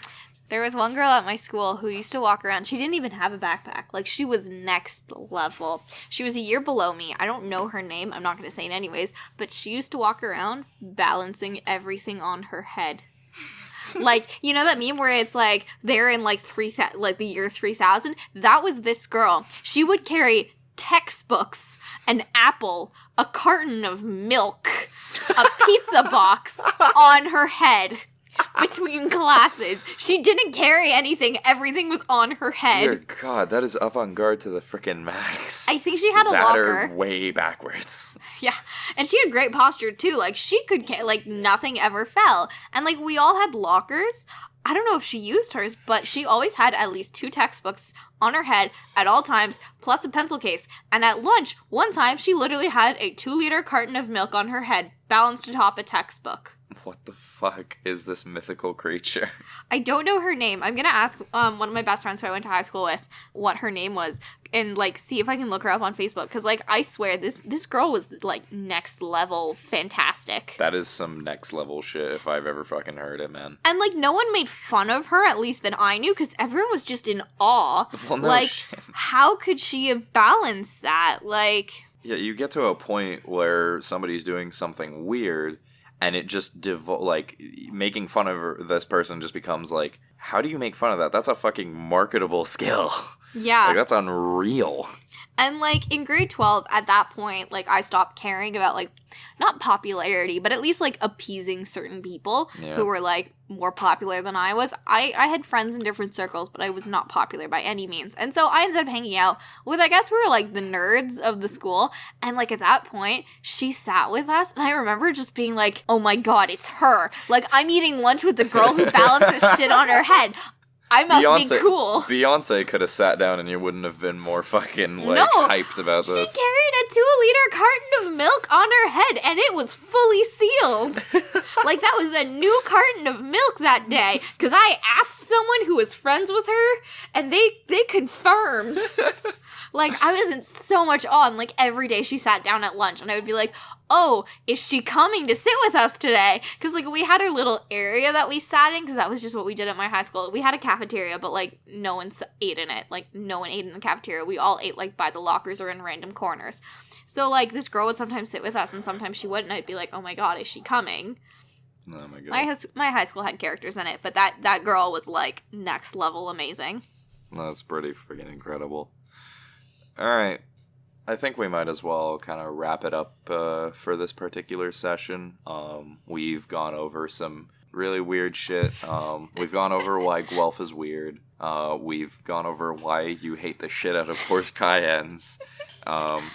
There was one girl at my school who used to walk around. She didn't even have a backpack. Like, she was next level. She was a year below me. I don't know her name. I'm not going to say it anyways. But she used to walk around balancing everything on her head. Like, you know that meme where it's like, they're in like the year 3000? That was this girl. She would carry textbooks, an apple, a carton of milk, a pizza box on her head. Between classes. She didn't carry anything. Everything was on her head. Dear God, that is avant-garde to the frickin' max. I think she had a locker. Or way backwards. Yeah. And she had great posture, too. Like, she could, like, nothing ever fell. And, like, we all had lockers. I don't know if she used hers, but she always had at least 2 textbooks on her head at all times, plus a pencil case. And at lunch, one time, she literally had a 2-liter carton of milk on her head, balanced atop a textbook. What the fuck is this mythical creature? I don't know her name. I'm gonna ask one of my best friends who I went to high school with what her name was, and like see if I can look her up on Facebook. Because like I swear this girl was like next level fantastic. That is some next level shit if I've ever fucking heard it, man. And like no one made fun of her, at least that I knew, because everyone was just in awe. Well, no like shit. How could she have balanced that? Like, yeah, you get to a point where somebody's doing something weird. And it just, making fun of this person just becomes like, how do you make fun of that? That's a fucking marketable skill. Yeah. Like, that's unreal. And, like, in grade 12, at that point, like, I stopped caring about, like, not popularity, but at least, like, appeasing certain people who were, like, more popular than I was. I had friends in different circles, but I was not popular by any means. And so I ended up hanging out with, I guess we were, like, the nerds of the school. And, like, at that point, she sat with us, and I remember just being like, oh my god, it's her. Like, I'm eating lunch with the girl who balances shit on her head. I must be cool. Beyonce could have sat down and you wouldn't have been more fucking, hyped about this. She carried a 2-liter carton of milk on her head, and it was fully sealed. Like, that was a new carton of milk that day, because I asked someone who was friends with her, and they confirmed. Like, I was in so much awe, and, like, every day she sat down at lunch, and I would be like, oh, is she coming to sit with us today? Because, like, we had our little area that we sat in, because that was just what we did at my high school. We had a cafeteria, but, like, no one ate in it. Like, no one ate in the cafeteria. We all ate, like, by the lockers or in random corners. So, like, this girl would sometimes sit with us, and sometimes she wouldn't. I'd be like, oh my god, is she coming? Oh my god. My high school had characters in it, but that girl was, like, next level amazing. That's pretty freaking incredible. Alright. I think we might as well kind of wrap it up for this particular session. We've gone over some really weird shit. We've gone over why Guelph is weird. We've gone over why you hate the shit out of Porsche Cayennes.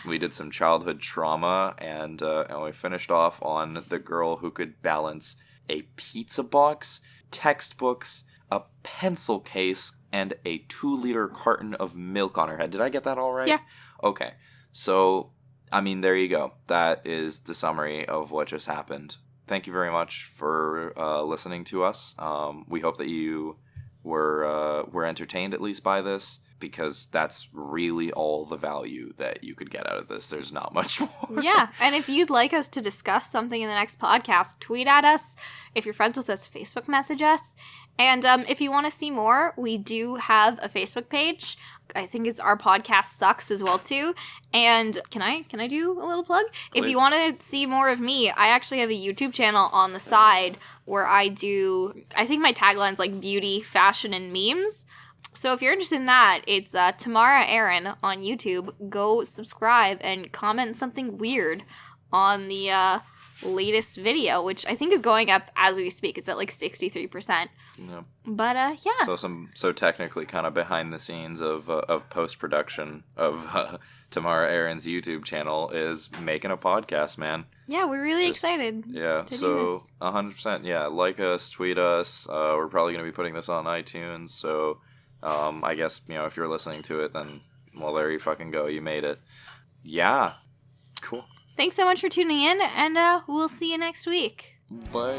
We did some childhood trauma, and we finished off on the girl who could balance a pizza box, textbooks, a pencil case, and a 2-liter carton of milk on her head. Did I get that all right? Yeah. Okay. So, I mean, there you go. That is the summary of what just happened. Thank you very much for listening to us. We hope that you were entertained at least by this, because that's really all the value that you could get out of this. There's not much more. Yeah, and if you'd like us to discuss something in the next podcast, tweet at us. If you're friends with us, Facebook message us. And if you want to see more, we do have a Facebook page. I think it's Our Podcast Sucks as well, too. And can I do a little plug? Please. If you want to see more of me, I actually have a YouTube channel on the side where I think my tagline's like beauty, fashion, and memes. So if you're interested in that, it's Tamara Aaron on YouTube. Go subscribe and comment something weird on the latest video, which I think is going up as we speak. It's at like 63%. Yeah. But yeah. So technically, kind of behind the scenes of post production of Tamara Aaron's YouTube channel is making a podcast, man. Yeah, we're really excited. Yeah, so 100%. Yeah, like us, tweet us. We're probably gonna be putting this on iTunes. So I guess if you're listening to it, then well, there you fucking go. You made it. Yeah. Cool. Thanks so much for tuning in, and we'll see you next week. Bye.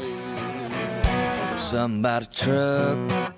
Something about a truck